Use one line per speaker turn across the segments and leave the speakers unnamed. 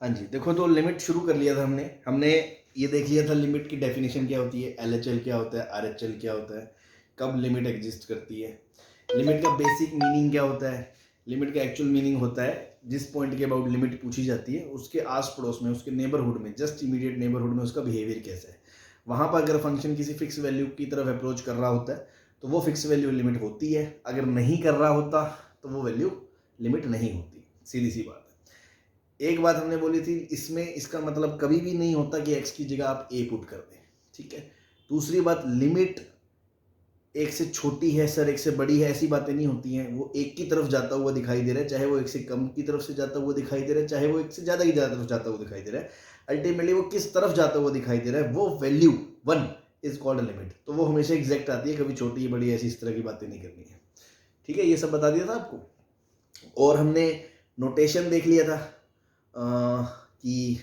हाँ जी, देखो तो लिमिट शुरू कर लिया था हमने। हमने ये देख लिया था लिमिट की डेफिनेशन क्या होती है, एलएचएल क्या होता है, आरएचएल क्या होता है, कब लिमिट एग्जिस्ट करती है। लिमिट का बेसिक मीनिंग क्या होता है, लिमिट का एक्चुअल मीनिंग होता है जिस पॉइंट के अबाउट लिमिट पूछी जाती है उसके आस पड़ोस में, उसके नेबरहुड में, जस्ट इमीडिएट नेबरहुड में उसका बिहेवियर कैसा है। वहाँ पर अगर फंक्शन किसी फिक्स वैल्यू की तरफ अप्रोच कर रहा होता है तो वो फिक्स वैल्यू लिमिट होती है, अगर नहीं कर रहा होता तो वो वैल्यू लिमिट नहीं होती। सीधी सी बात है। एक बात हमने बोली थी, इसमें इसका मतलब कभी भी नहीं होता कि x की जगह आप a पुट कर दें, ठीक है। दूसरी बात, लिमिट एक से छोटी है सर, एक से बड़ी है, ऐसी बातें नहीं होती हैं। वो एक की तरफ जाता हुआ दिखाई दे रहा है, चाहे वो एक से कम की तरफ से जाता हुआ दिखाई दे रहा है, चाहे वो एक से ज़्यादा की ज़्यादा तरफ जाता हुआ दिखाई दे रहा है। अल्टीमेटली वो किस तरफ जाता हुआ दिखाई दे रहा है, वो value one is called limit. तो वो हमेशा एग्जैक्ट आती है, कभी छोटी बड़ी ऐसी इस तरह की बातें नहीं करनी है, ठीक है। ये सब बता दिया था आपको। और हमने नोटेशन देख लिया था कि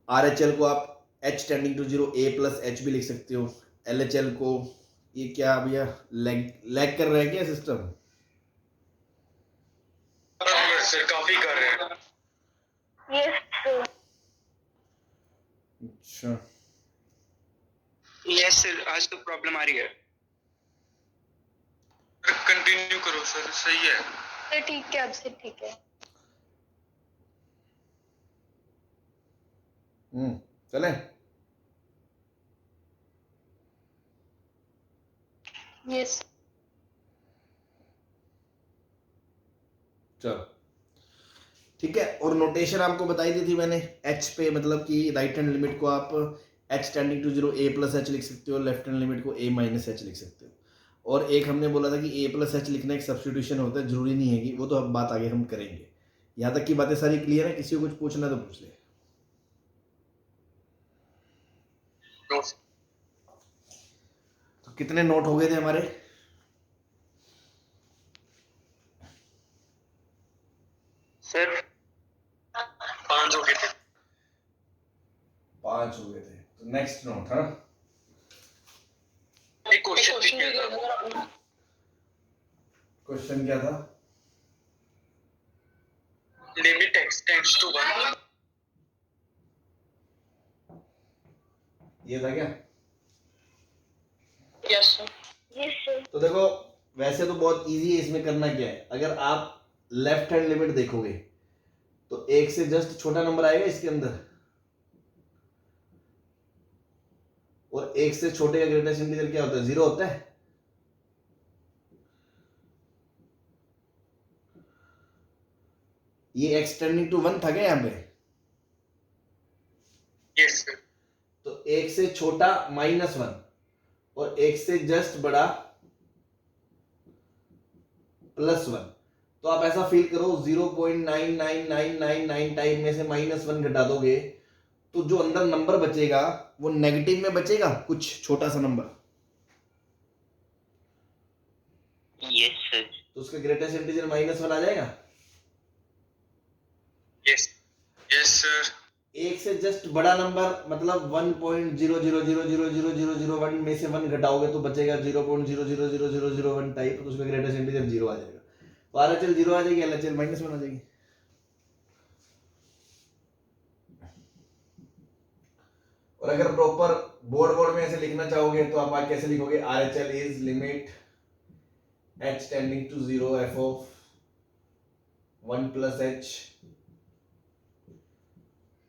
आर एच एल को आप h tending to zero a plus h भी लिख सकते हो। एल एच एल को, ये क्या भैया लैग लैग कर रहा है क्या सिस्टम?
सर काफी कर रहे हैं।
यस अच्छा,
यस सर, आज तो प्रॉब्लम आ रही है। कंटिन्यू करो सर, सही है सर, ठीक है, अब से ठीक है।
चले।
यस
चलो ठीक है। और नोटेशन आपको बताई दी थी मैंने, एच पे मतलब कि राइट हैंड लिमिट को आप h tending to zero a plus h लिख सकते हो, लेफ्ट हैंड लिमिट को ए माइनस एच लिख सकते हो। और एक हमने बोला था कि ए प्लस एच लिखना एक सब्स्टिट्यूशन होता है, जरूरी नहीं है कि वो तो अब बात आगे हम करेंगे। यहाँ तक की बातें सारी क्लियर है, किसी को कुछ पूछना तो पूछ ले। तो कितने नोट हो गए थे हमारे?
सर 5 हो गए थे।
5 हो गए थे। तो नेक्स्ट नोट, हाँ
एक क्वेश्चन भी किया था।
क्वेश्चन क्या था?
Limit x tends to 1।
ये था क्या?
Yes sir.
तो देखो, वैसे तो बहुत इजी है, इसमें करना क्या है, अगर आप लेफ्ट हैंड लिमिट देखोगे तो एक से जस्ट छोटा नंबर आएगा इसके अंदर, और एक से छोटे का ग्रेटेस्ट इंटीजर क्या होता है? 0 होता है। ये एक्सटेंडिंग टू 1 था क्या यहाँ पे?
Yes sir.
तो एक से छोटा -1 और एक से जस्ट बड़ा +1। तो आप ऐसा फील करो 0.99999 टाइम में से -1 घटा दोगे तो जो अंदर नंबर बचेगा वो नेगेटिव में बचेगा, कुछ छोटा सा नंबर।
Yes sir.
तो उसका ग्रेटेस्ट इंटीजर -1 आ जाएगा।
Yes yes sir.
एक से जस्ट बड़ा नंबर मतलब 1.000000001 में से 1 घटाओगे तो बचेगा 0.000001 टाइप, तो उसका ग्रेटेस्ट इंटीजर 0 आ जाएगा। तो आरएचएल 0 आ जाएगी, एलएचएल -1 आ जाएगी। और अगर प्रॉपर बोर्ड में ऐसे लिखना चाहोगे तो आप कैसे लिखोगे? RHL is limit h tending to 0 f of 1 plus h।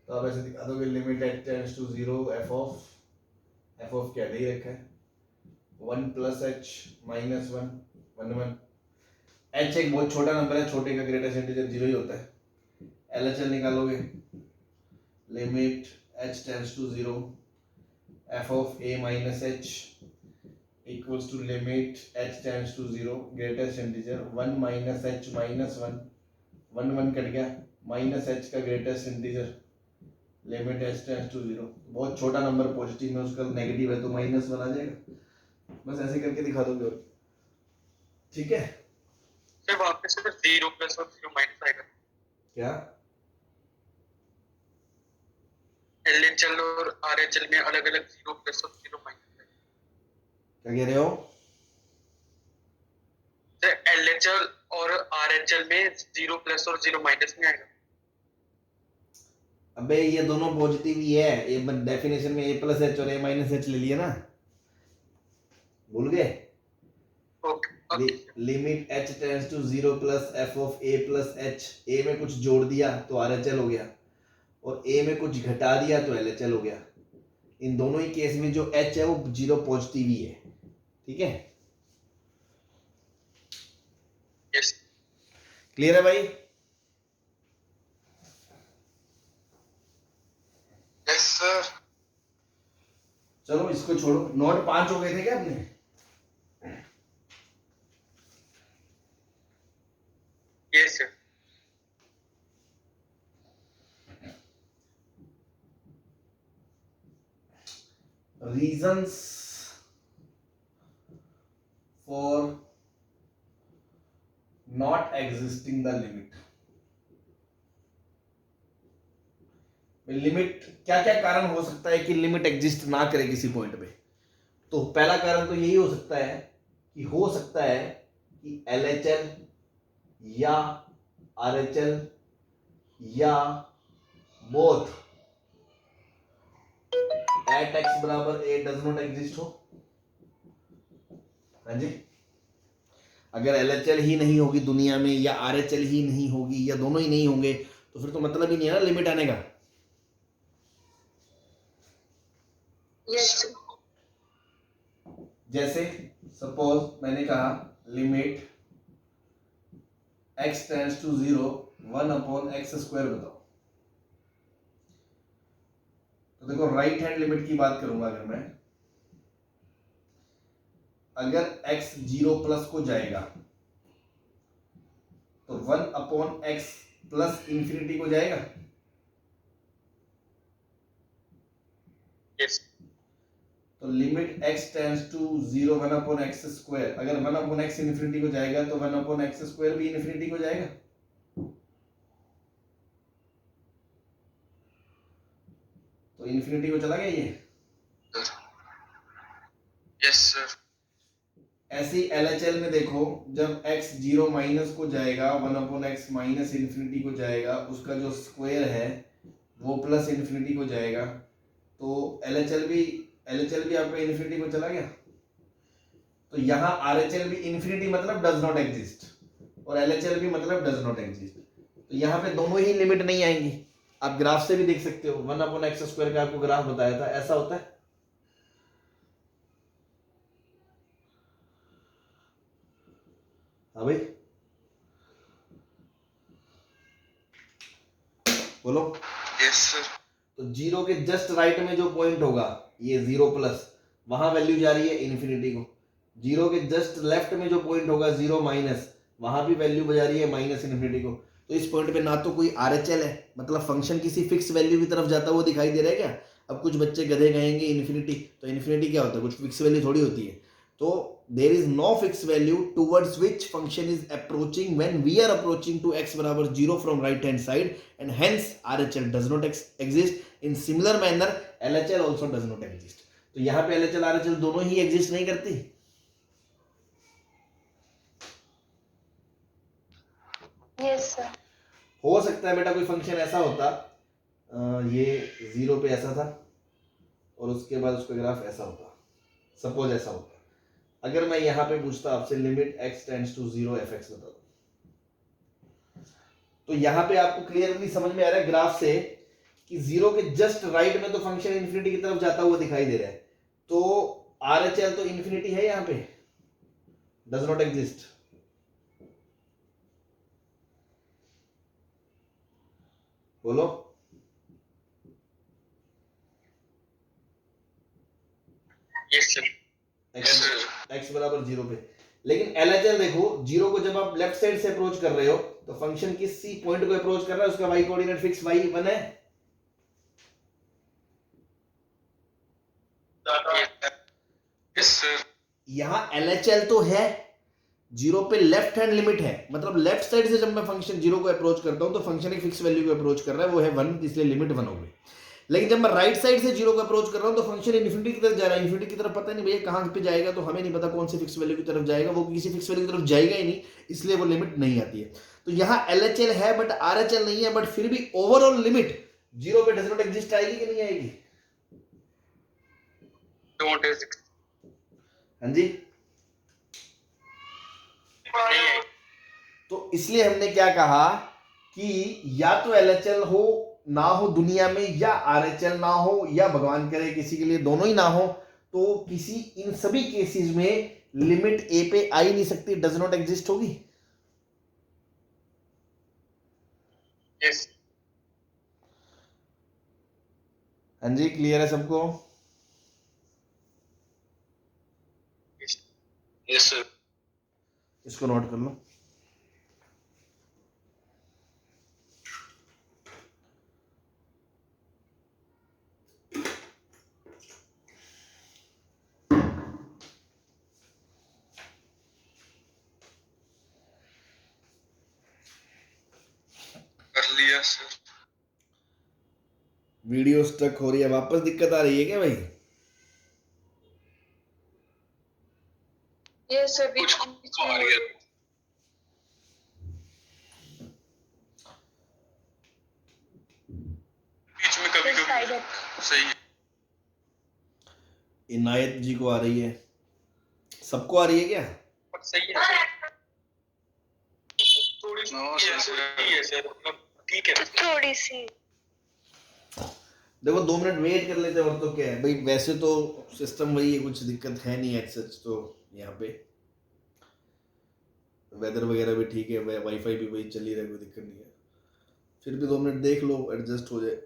तो आप ऐसे दिखा दोगे limit h tends to 0 f of क्या दे रखा है? 1 प्लस h -1 1 1। h एक बहुत छोटा नंबर है, छोटे का ग्रेटेस्ट इंटीजर 0 ही होता है। एलएचएल निकालोगे, limit h tends to 0 f of a minus h equals to limit h tends to 0 greatest integer 1 minus h -1 1 1 cut गया, माइनस h का greatest integer limit h tends to 0। बहुत छोटा number positive में, उसका negative है तो -1 आ जाएगा। बस ऐसे करके दिखा दोगे, ठीक है।
सर वापस से 0 प्लस और 0 माइनस आएगा
क्या?
एलएचएल और आरएचएल में अलग अलग 0 प्लस और 0 माइनस है।
क्या कह रहे हो?
सर एलएचएल और आरएचएल में 0 प्लस और 0 माइनस में आएगा।
अबे ये दोनों पॉजिटिव ही है, ये डेफिनेशन में a प्लस एच और a माइनस एच ले लिया ना, भूल गए?
Okay
limit h tends to 0 plus f of a plus h, a में कुछ जोड़ दिया तो RHL हो गया और a में कुछ घटा दिया तो LHL हो गया। इन दोनों ही केस में जो h है वो 0 पॉजिटिव ही है, ठीक है?
यस
क्लियर है भाई?
यस सर
चलो इसको छोड़ो, नोट 5 हो गए थे क्या अपने?
Yes sir
reasons for not existing the limit. Limit क्या क्या कारण हो सकता है कि लिमिट एग्जिस्ट ना करे किसी पॉइंट पे? तो पहला कारण तो यही हो सकता है कि हो सकता है कि LHL या RHL या बोथ एट x बराबर a डज नॉट एग्जिस्ट हो। हाँ जी, अगर LHL ही नहीं होगी दुनिया में या RHL ही नहीं होगी या दोनों ही नहीं होंगे तो फिर तो मतलब ही नहीं है ना लिमिट आने का।
यस
जैसे सपोज मैंने कहा limit x tends to 0 1 upon x square बताओ। तो देखो राइट हैंड लिमिट की बात करूंगा, अगर मैं अगर x 0 प्लस को जाएगा तो 1 अपॉन x प्लस इंफिनिटी को जाएगा।
यस
तो limit x tends to 0 1 upon x square, अगर 1 अपॉन x इंफिनिटी को जाएगा तो 1 अपॉन x स्क्वायर भी इंफिनिटी को जाएगा। तो इंफिनिटी को चला गया ये।
यस सर
ऐसे ही LHL में देखो, जब x 0 माइनस को जाएगा 1 अपॉन x माइनस इंफिनिटी को जाएगा, उसका जो स्क्वायर है वो प्लस इंफिनिटी को जाएगा। तो LHL भी आपका इंफिनिटी को चला गया। तो यहाँ RHL भी इंफिनिटी मतलब डज नॉट एग्जिस्ट और LHL भी मतलब डज नॉट एग्जिस्ट। तो यहाँ पे दोनों ही लिमिट नहीं आएंगी। आप ग्राफ से भी देख सकते हो, 1 अपॉन x स्क्वायर का आपको ग्राफ बताया था, ऐसा होता है। हाँ भाई बोलो।
यस सर
तो 0 के जस्ट राइट में जो पॉइंट होगा ये 0 प्लस, वहां वैल्यू जा रही है इंफिनिटी को। 0 के जस्ट लेफ्ट में जो पॉइंट होगा 0 माइनस, वहां भी वैल्यू जा रही है माइनस इंफिनिटी को। तो इस पॉइंट पे ना तो कोई RHL है, मतलब फंक्शन किसी फिक्स वैल्यू की तरफ जाता हुआ दिखाई दे रहा है क्या? अब कुछ बच्चे गधे कहेंगे इन्फिनिटी, तो इन्फिनिटी क्या होता है? कुछ फिक्स वैल्यू थोड़ी होती है। तो there is no fix value towards which function is approaching when we are approaching to x बराबर 0 from right hand side and hence RHL does not exist. In similar manner LHL also does not exist. तो यहाँ पे LHL RHL दोनों ही exist नहीं करती।
Yes sir
हो सकता है बेटा कोई फंक्शन ऐसा होता, ये 0 पे ऐसा था और उसके बाद उसका ग्राफ ऐसा होता, सपोज ऐसा होता। अगर मैं यहाँ पे पूछता आपसे limit x tends to 0 fx बता दो, तो यहाँ पे आपको क्लियरली समझ में आ रहा है ग्राफ से कि 0 के जस्ट राइट में तो फंक्शन इंफिनिटी की तरफ जाता हुआ दिखाई दे रहा है। तो RHL तो इंफिनिटी है, यहाँ पे डज नॉट एग्जिस्ट। बोलो।
यस सर
x बराबर 0 पे। लेकिन LHL देखो, 0 को जब आप लेफ्ट साइड से अप्रोच कर रहे हो तो फंक्शन किसी पॉइंट को अप्रोच कर रहा है, उसका y कोऑर्डिनेट फिक्स y1 है।
यस सर
यहाँ LHL तो है, 0 पे लेफ्ट हैंड लिमिट है, मतलब लेफ्ट साइड से जब मैं फंक्शन 0 को अप्रोच करता हूं तो फंक्शन एक फिक्स वैल्यू को अप्रोच कर रहा है, वो है 1, इसलिए लिमिट 1 हो गई। लेकिन जब मैं राइट साइड से 0 को अप्रोच कर रहा हूं तो फंक्शन इन्फिनिटी की तरफ जा रहा है। इन्फिनिटी की तरफ पता नहीं भैया कहां पे जाएगा, तो हमें नहीं पता कौन सी फिक्स वैल्यू की तरफ जाएगा, वो किसी फिक्स वैल्यू की तरफ जाएगा ही नहीं, इसलिए वो लिमिट नहीं आती है। तो यहाँ LHL है बट RHL नहीं है, बट फिर भी ओवरऑल लिमिट जीरो पे डज नॉट एग्जिस्ट आएगी कि नहीं आएगी?
डोंट एग्जिस्ट
हाँ जी।
नहीं है।
तो इसलिए हमने क्या कहा कि या तो एलएचएल हो ना हो दुनिया में, या आरएचएल ना हो, या भगवान करे किसी के लिए दोनों ही ना हो, तो किसी इन सभी केसेस में लिमिट ए पे आ ही नहीं सकती, डज नॉट एग्जिस्ट होगी।
यस
हाँ जी, क्लियर है सबको?
Yes sir.
इसको नोट कर लो।
कर लिया सर।
वीडियो स्टक हो रही है, वापस दिक्कत आ रही है क्या भाई?
यस सर,
कुछ
बीच
आ रही है। बीच में कभी कभी सही है।
इनायत जी को आ रही है, सबको आ रही है क्या?
पर सही है थोड़ी सी है सर, मतलब ठीक है
थोड़ी सी।
देखो 2 मिनट वेट कर लेते हैं, और तो क्या है भाई, वैसे तो सिस्टम वही है, कुछ दिक्कत है नहीं एज सच। तो यहाँ पे वेदर वगैरह भी ठीक है, वाईफाई भी वही चल ही रहा है, कोई दिक्कत नहीं है। फिर भी 2 मिनट देख लो, एडजस्ट हो जाए।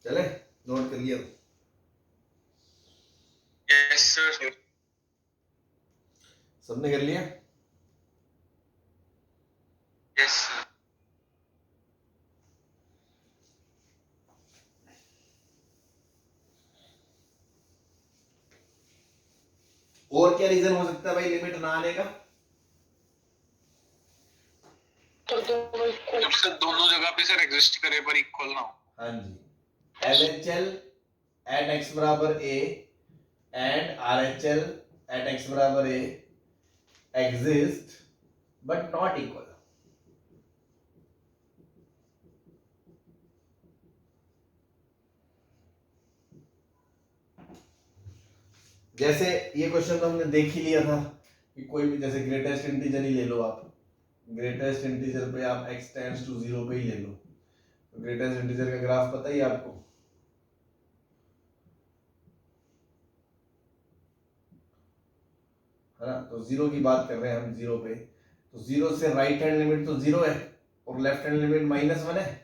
चले, नोट कर लिया?
Yes sir.
सबने कर लिया?
Yes sir.
और क्या रीजन हो सकता है भाई लिमिट ना आने का?
तो
जब सर दोनों जगह पे सर एग्जिस्ट करे पर इक्वल ना हो।
हाँ जी, LHL एट x बराबर a and RHL at x बराबर a exist but not equal. जैसे ये क्वेश्चन तो हमने देख ही लिया था कि कोई भी, जैसे ग्रेटेस्ट इंटीजर ही ले लो आप, ग्रेटेस्ट इंटीजर पे आप x टेंड्स टू 0 पे ही ले लो, तो ग्रेटेस्ट इंटीजर का ग्राफ पता ही है आपको, है ना? तो 0 की बात कर रहे हैं हम, 0 पे, तो 0 से राइट हैंड लिमिट तो 0 है और लेफ्ट हैंड लिमिट -1 है।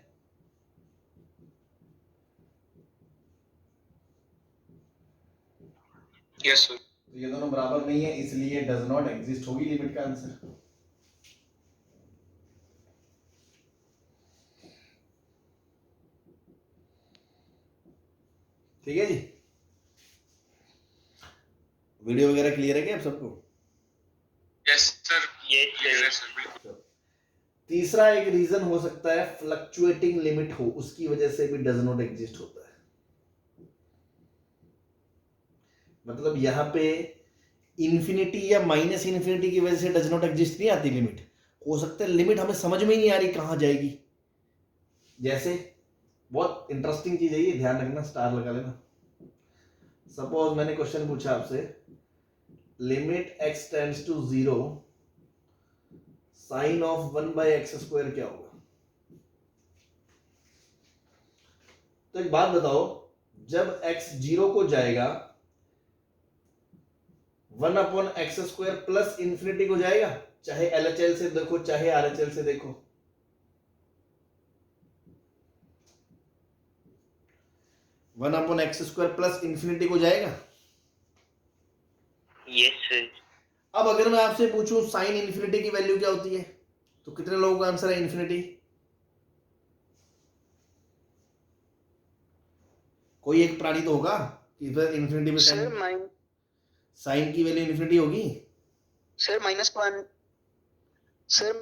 Yes sir.
तो ये दोनों बराबर नहीं है, इसलिए डज नॉट एग्जिस्ट होगी लिमिट का आंसर। ठीक है जी, वीडियो वगैरह क्लियर है क्या आप सबको?
यस सर, ये क्लियर है सर बिल्कुल।
तीसरा एक रीजन हो सकता है फ्लक्चुएटिंग लिमिट हो, उसकी वजह से भी डज नॉट एग्जिस्ट होता है। मतलब यहाँ पे इन्फिनिटी या माइनस इन्फिनिटी की वजह से डज नॉट एग्जिस्ट नहीं आती लिमिट, हो सकता है लिमिट हमें समझ में ही नहीं आ रही कहाँ जाएगी। जैसे बहुत इंटरेस्टिंग चीज है ये, ध्यान रखना, स्टार लगा लेना। सपोज मैंने क्वेश्चन पूछा आपसे, limit x tends to 0 sine of 1/x² क्या होगा? तो एक बात बताओ, जब x 0 को जाएगा 1/x² प्लस इंफिनिटी को जाएगा, चाहे LHL से देखो चाहे RHL से देखो। 1/x² प्लस इन्फिनिटी को जाएगा।
Yes sir.
अब अगर मैं आपसे पूछूं साइन इन्फिनिटी की वैल्यू क्या होती है, तो कितने लोगों का आंसर है इन्फिनिटी? कोई एक प्राणी तो होगा कि इन्फिनिटी में
सर
साइन की वैल्यू इन्फिनिटी होगी।
सर -1 सर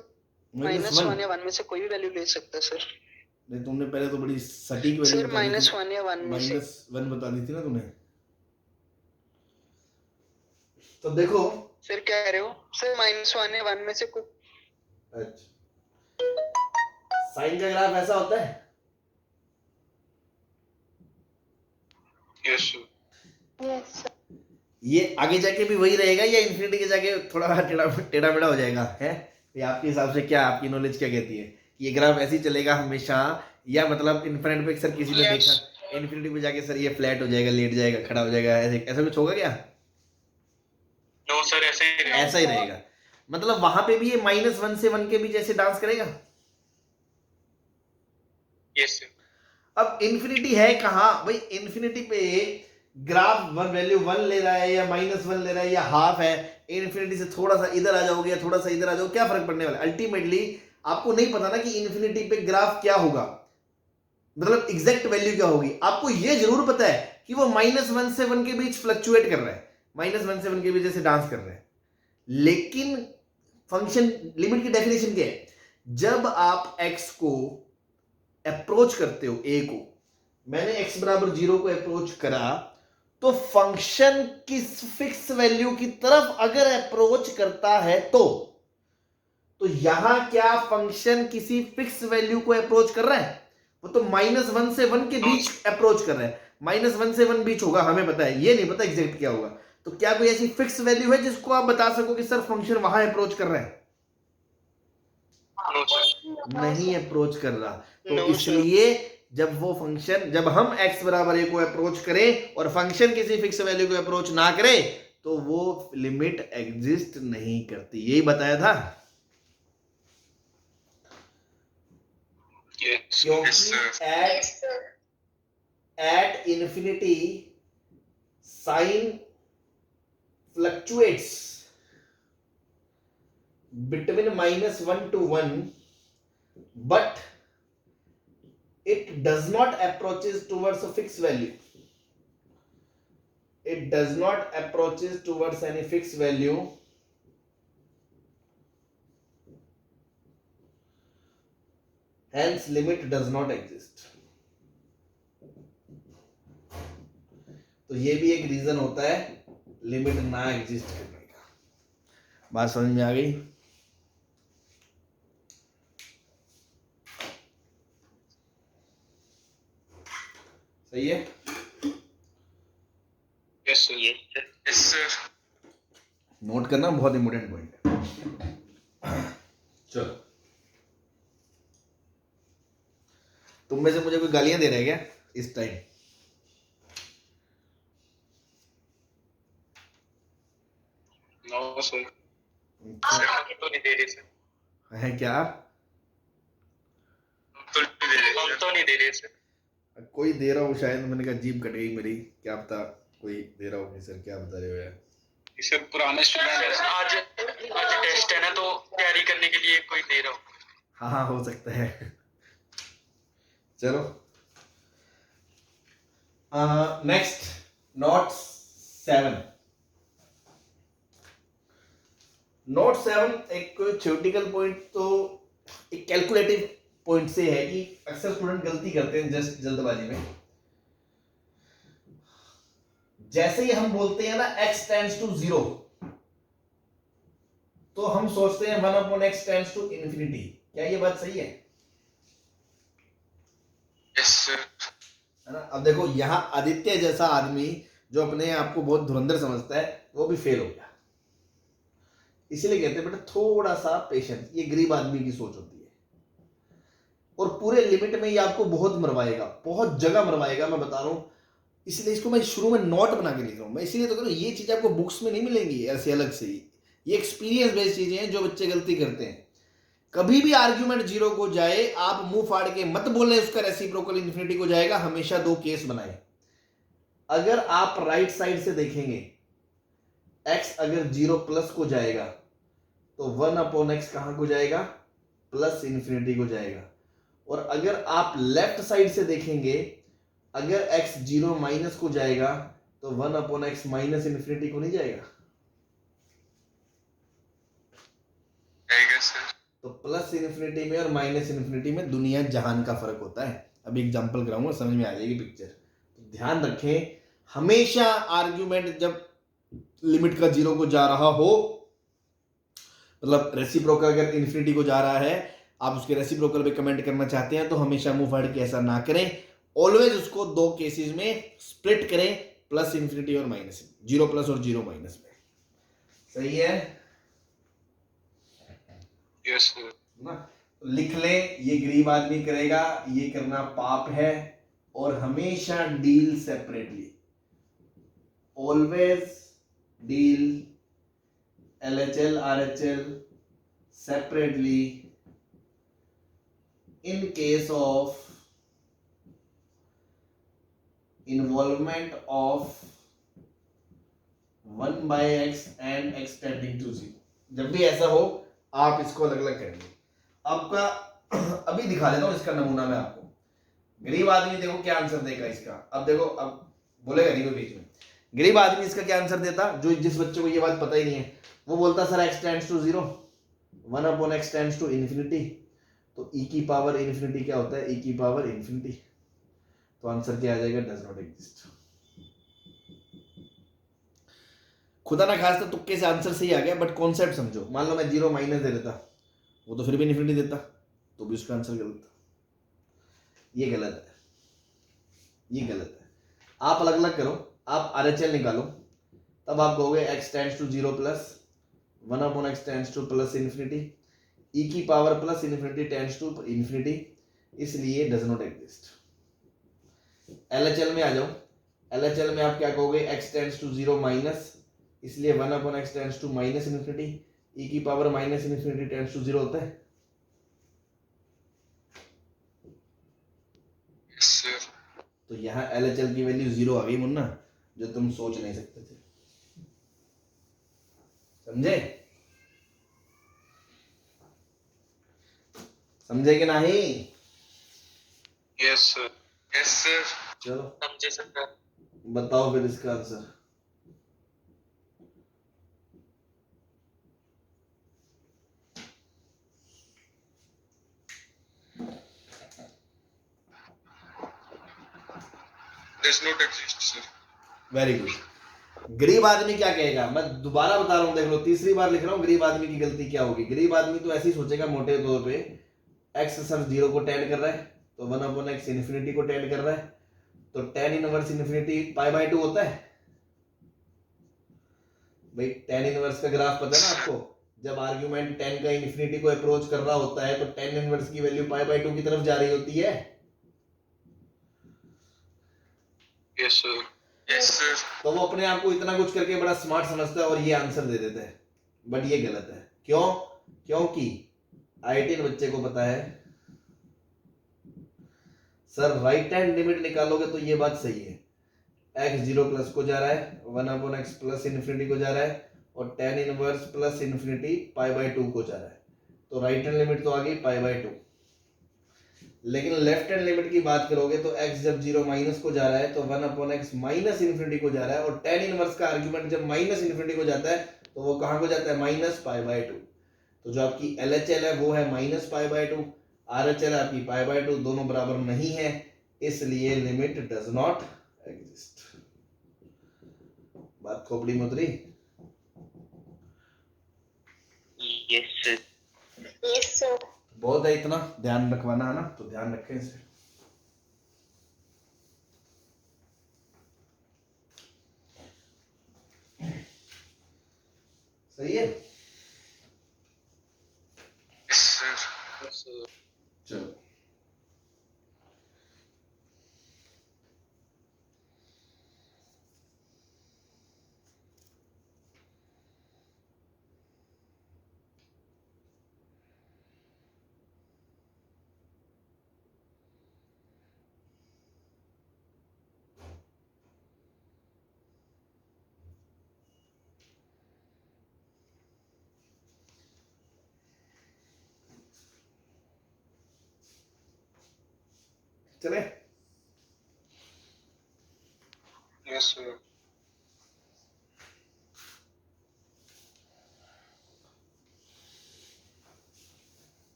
-1 या 1 में से कोई भी वैल्यू ले सकता है सर।
नहीं, तुमने पहले तो बड़ी सटीक वैल्यू
सर -1 या 1 में से
-1 बता दी थी ना तुमने। तो देखो
सर क्या कह रहे हो सर, -1 या 1 में से कोई।
अच्छा, साइन का ग्राफ ऐसा होता है।
यस
यस
ये आगे जाके भी वही रहेगा या इन्फिनिटी के जाके थोड़ा टेढ़ा मेढ़ा हो जाएगा है? ये आपके हिसाब से क्या, आपकी नॉलेज क्या कहती है? ये ग्राफ ऐसे ही चलेगा हमेशा, या मतलब इन्फिनिटी पे सर किसी ने देखा इन्फिनिटी पे जाके सर ये फ्लैट हो जाएगा, लेट जाएगा, खड़ा हो जाएगा, ऐसे ऐसा कुछ होगा क्या?
नो सर, ऐसे ही रहेगा।
ऐसा ही रहेगा। मतलब वहां पे भी ये -1 से 1 के बीच ऐसे डांस करेगा।
Yes sir.
अब इन्फिनिटी है कहाँ भाई? इन्फिनिटी पे ग्राफ वैल्यू 1 ले रहा है या -1 ले रहा है या हाफ है, इन्फिनिटी से थोड़ा सा इधर आ जाओगे या थोड़ा सा इधर आ जाओगे, क्या फर्क पड़ने वाला है? अल्टीमेटली आपको नहीं पता ना कि इन्फिनिटी पे ग्राफ क्या होगा, मतलब एग्जैक्ट वैल्यू क्या होगी। आपको यह जरूर पता है कि वो -1 से 1 के बीच फ्लक्चुएट कर रहा है, -1 से 1 के बीच ऐसे डांस कर रहा है। लेकिन फंक्शन लिमिट की डेफिनेशन क्या है? जब आप x को अप्रोच करते हो, a को, मैंने x बराबर 0 को अप्रोच करा, तो फंक्शन किस फिक्स वैल्यू की तरफ अगर अप्रोच करता है तो यहां क्या फंक्शन किसी फिक्स वैल्यू को अप्रोच कर रहा है? वो तो -1 से 1 के बीच अप्रोच कर रहा है। -1 से 1 बीच होगा, हमें पता है, ये नहीं पता एग्जैक्ट क्या होगा। तो क्या कोई ऐसी फिक्स वैल्यू है जिसको आप बता सको कि सर फंक्शन वहां अप्रोच कर रहा है?
No sir.
नहीं अप्रोच कर रहा। तो
No,
इसलिए जब वो फंक्शन, जब हम x बराबर a को अप्रोच करें और फंक्शन किसी फिक्स वैल्यू को अप्रोच ना करे, तो वो लिमिट एग्जिस्ट नहीं करती। यही बताया था।
यस
क्योंकि
yes sir
at infinity sign fluctuates between -1 to 1, but it does not approaches towards a fixed value. It does not approaches towards any fixed value. Hence limit does not exist. तो ये भी एक reason होता है limit ना exist करने का। बात समझ में आ गई? सही है?
Yes sir.
Yes sir.
Yes sir.
Note करना बहुत इंपॉर्टेंट पॉइंट है। चलो, तुम में से मुझे कोई गालियां दे रहे हैं क्या इस टाइम?
No sir. सर हम तो नहीं दे रहे सर।
है क्या?
हम तो नहीं दे रहे सर।
कोई दे रहा हूँ शायद, मैंने कहा जीभ कट गई मेरी, क्या पता कोई दे रहा हो कि सर क्या बता रहे हो यार।
सर पुराने स्टूडेंट आज टेस्ट है ना, तो तैयारी करने के लिए कोई दे रहा हो।
हाँ हाँ, हो सकता है। चलो नेक्स्ट, नोट 7। नोट 7 एक थ्योरेटिकल पॉइंट, तो एक कैलकुलेटिव पॉइंट से है कि अक्सर स्टूडेंट गलती करते हैं जस्ट जल्दबाजी में। जैसे ही हम बोलते हैं ना x टेंड्स टू 0, तो हम सोचते हैं 1/x टेंड्स टू इन्फिनिटी। क्या ये बात सही है?
Yes sir.
है ना? अब देखो यहां आदित्य जैसा आदमी जो अपने आप को बहुत धुरंधर समझता है, वो भी फेल हो गया। इसीलिए कहते हैं बेटा थोड़ा सा पेशेंस, ये गरीब आदमी की सोच होती है। और पूरे लिमिट में ये आपको बहुत मरवाएगा, बहुत जगह मरवाएगा, मैं बता रहा हूं। इसलिए इसको मैं शुरू में नोट बना के लिख रहा हूं। मैं इसीलिए तो कह रहा हूं ये चीजें आपको बुक्स में नहीं मिलेंगी ऐसे अलग से ही। ये एक्सपीरियंस बेस्ड चीजें हैं जो बच्चे गलती करते हैं। कभी भी आर्ग्यूमेंट 0 को जाए, आप मुंह फाड़ के मत बोले उसका रेसिप्रोकल इन्फिनिटी को जाएगा। हमेशा 2 केस बनाए, अगर आप राइट साइड से देखेंगे, x अगर 0 प्लस को जाएगा तो 1/x कहां को जाएगा, प्लस इन्फिनिटी को जाएगा। और अगर आप लेफ्ट साइड से देखेंगे, अगर x 0 माइनस को जाएगा तो 1/x माइनस इन्फिनिटी को नहीं जाएगा। तो प्लस इन्फिनिटी में और माइनस इन्फिनिटी में दुनिया जहान का फर्क होता है। अभी एग्जांपल कराऊंगा, समझ में आ जाएगी पिक्चर। तो ध्यान रखें, हमेशा आर्ग्यूमेंट जब लिमिट का 0 को जा रहा हो, मतलब रेसिप्रोकल अगर इन्फिनिटी को जा रहा है, आप उसके रेसिप्रोकल पे कमेंट करना चाहते हैं तो हमेशा मूव हट के ऐसा ना करें। ऑलवेज उसको दो केसेस में स्प्लिट करें, प्लस इन्फिनिटी और माइनस, 0 प्लस और 0 माइनस में। सही है
यस सर।
ना? तो लिख लें, ये गरीब आदमी करेगा, ये करना पाप है। और हमेशा deal separately, always deal LHL RHL separately in case of involvement of 1/x and x tending to 0। जब भी ऐसा हो आप इसको अलग अलग करेंगे। आपका अभी दिखा देता हूं इसका नमूना मैं आपको। गरीब आदमी देखो क्या आंसर देगा इसका। अब देखो, अब बोलेगा नहीं कोई बीच में। गरीब आदमी इसका क्या आंसर देता, जो जिस बच्चे को ये बात पता ही नहीं है, वो बोलता sir x tends to 0, 1/x tends to infinity. तो e की पावर इन्फिनिटी क्या होता है, e की पावर इन्फिनिटी। तो आंसर क्या आ जाएगा, डज नॉट एग्जिस्ट। खुदा ना खास्ता तुक्के से आंसर सही आ गया, बट कॉन्सेप्ट समझो। मान लो मैं 0 माइनस दे देता, वो तो फिर भी इन्फिनिटी देता, तो भी उसका आंसर गलत। ये गलत है, ये गलत है। आप अलग अलग करो, आप RHL निकालो, तब आप कहोगे x tends to 0 plus 1/x tends to plus infinity, e की power plus infinity tends to infinity, इसलिए डज नॉट एग्जिस्ट। LHL में आ जाओ, LHL में आप क्या कहोगे, x टेंड्स टू 0 माइनस, इसलिए 1/x tends to minus infinity, e की power minus infinity tends to 0 होता है।
Yes sir.
तो यहाँ LHL की वैल्यू 0 आ गई मुन्ना, जो तुम सोच नहीं सकते थे। समझे? समझे कि नहीं?
Yes sir. Yes sir.
चलो
समझे सर।
बताओ फिर इसका answer.
Does not exist sir.
Very good. गरीब आदमी क्या कहेगा, मैं दोबारा बता रहा हूं, देख लो, तीसरी बार लिख रहा हूं। गरीब आदमी की गलती क्या होगी, गरीब आदमी तो ऐसे ही सोचेगा मोटे तौर पे, x सर 0 को टेंड कर रहा है, तो 1/x इन्फिनिटी को टेंड कर रहा है, तो tan इनवर्स इन्फिनिटी π/2 होता है। भाई tan इनवर्स का ग्राफ पता है ना आपको, जब आर्ग्यूमेंट tan का इन्फिनिटी को अप्रोच कर रहा होता है तो tan इनवर्स की वैल्यू π/2 की तरफ जा रही होती है।
Yes sir. Yes sir.
तो वो अपने आप को इतना कुछ करके बड़ा स्मार्ट समझता है और ये आंसर दे देता है, बट ये गलत है। क्यों? क्योंकि IITian बच्चे को पता है सर राइट हैंड लिमिट निकालोगे तो ये बात सही है, x 0 प्लस को जा रहा है, 1/x प्लस इन्फिनिटी को जा रहा है, और tan इनवर्स प्लस इन्फिनिटी π/2 को जा रहा है, तो राइट हैंड लिमिट तो आ गई π/2। लेकिन लेफ्ट हैंड लिमिट की बात करोगे तो x जब 0 माइनस को जा रहा है तो 1/x माइनस इन्फिनिटी को जा रहा है, और tan इनवर्स का आर्गुमेंट जब माइनस इन्फिनिटी को जाता है तो वो कहां को जाता है, माइनस π/2। तो जो आपकी LHL है वो है माइनस π/2, RHL आपकी π/2, दोनों बराबर नहीं है, इसलिए लिमिट डज नॉट एग्जिस्ट। बात खोपड़ी में उतरी?
Yes sir.
Yes, sir.
बहुत है, इतना ध्यान रखवाना है ना, तो ध्यान रखें इसे। सही है?
Yes sir. Yes sir.
चलो चले?
Yes sir.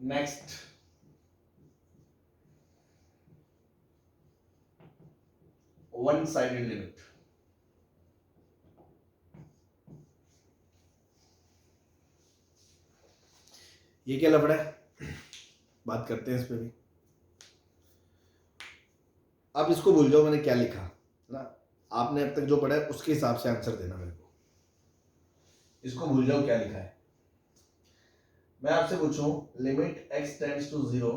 Next, one sided limit. ये क्या लफड़ा है, बात करते हैं इस पे भी। आप इसको भूल जाओ मैंने क्या लिखा ना, आपने अब तक जो पढ़ा है उसके हिसाब से आंसर देना मेरे को। इसको भूल जाओ क्या लिखा है। मैं आपसे पूछूं limit x tends to 0,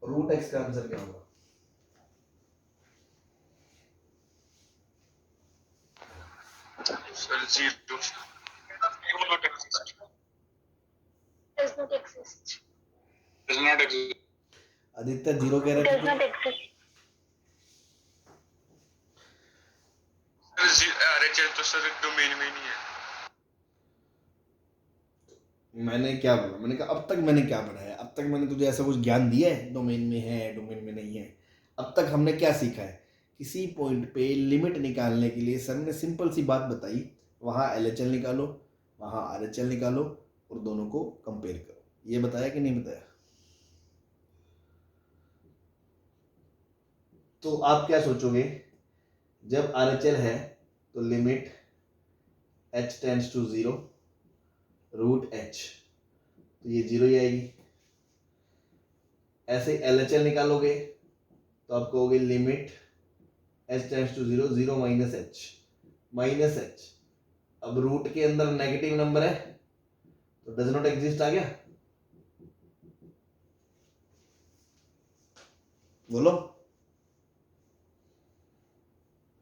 root x का आंसर क्या होगा?
Sir 0
Does not exist.
does not exist.
Aditya 0 कह रहे
Does
थे
not exist.
RHS तो सर डोमेन में नहीं है।
मैंने क्या बोला, मैंने कहा अब तक मैंने क्या पढ़ा है, अब तक मैंने तुझे ऐसा कुछ ज्ञान दिया है डोमेन में है डोमेन में नहीं है? अब तक हमने क्या सीखा है? किसी पॉइंट पे लिमिट निकालने के लिए सर ने सिंपल सी बात बताई, वहाँ LHL निकालो, वहाँ RHL निकालो और दोनों को कंपेयर करो। ये बताया कि नहीं बताया? तो आप क्या सोचोगे, जब RHL है तो limit h tends to 0 root h, तो ये 0 ही आएगी। ऐसे LHL निकालोगे तो आप कहोगे limit h tends to 0 0 minus h। अब रूट के अंदर नेगेटिव नंबर है तो डज नॉट एग्जिस्ट आ गया। बोलो।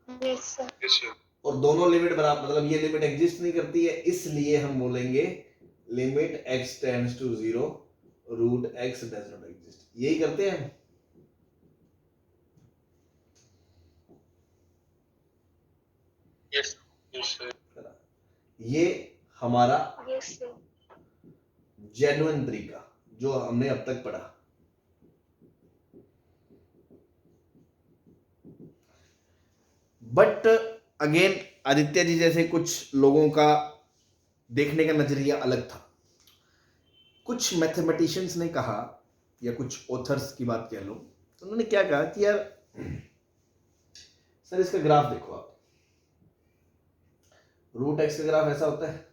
Yes, sir.
Yes sir.
और दोनों लिमिट बराबर, मतलब ये लिमिट एग्जिस्ट नहीं करती है, इसलिए हम बोलेंगे limit x tends to 0 root x does not exist. यही करते हैं हम।
Yes sir.
ये हमारा
Yes, sir.
जेन्युइन तरीका जो हमने अब तक पढ़ा। बट अगेन आदित्य जी जैसे कुछ लोगों का देखने का नजरिया अलग था। कुछ मैथमेटिशियंस ने कहा, या कुछ ऑथर्स की बात कह लो, तो उन्होंने क्या कहा कि यार सर इसका ग्राफ देखो आप, रूट एक्स का ग्राफ ऐसा होता है,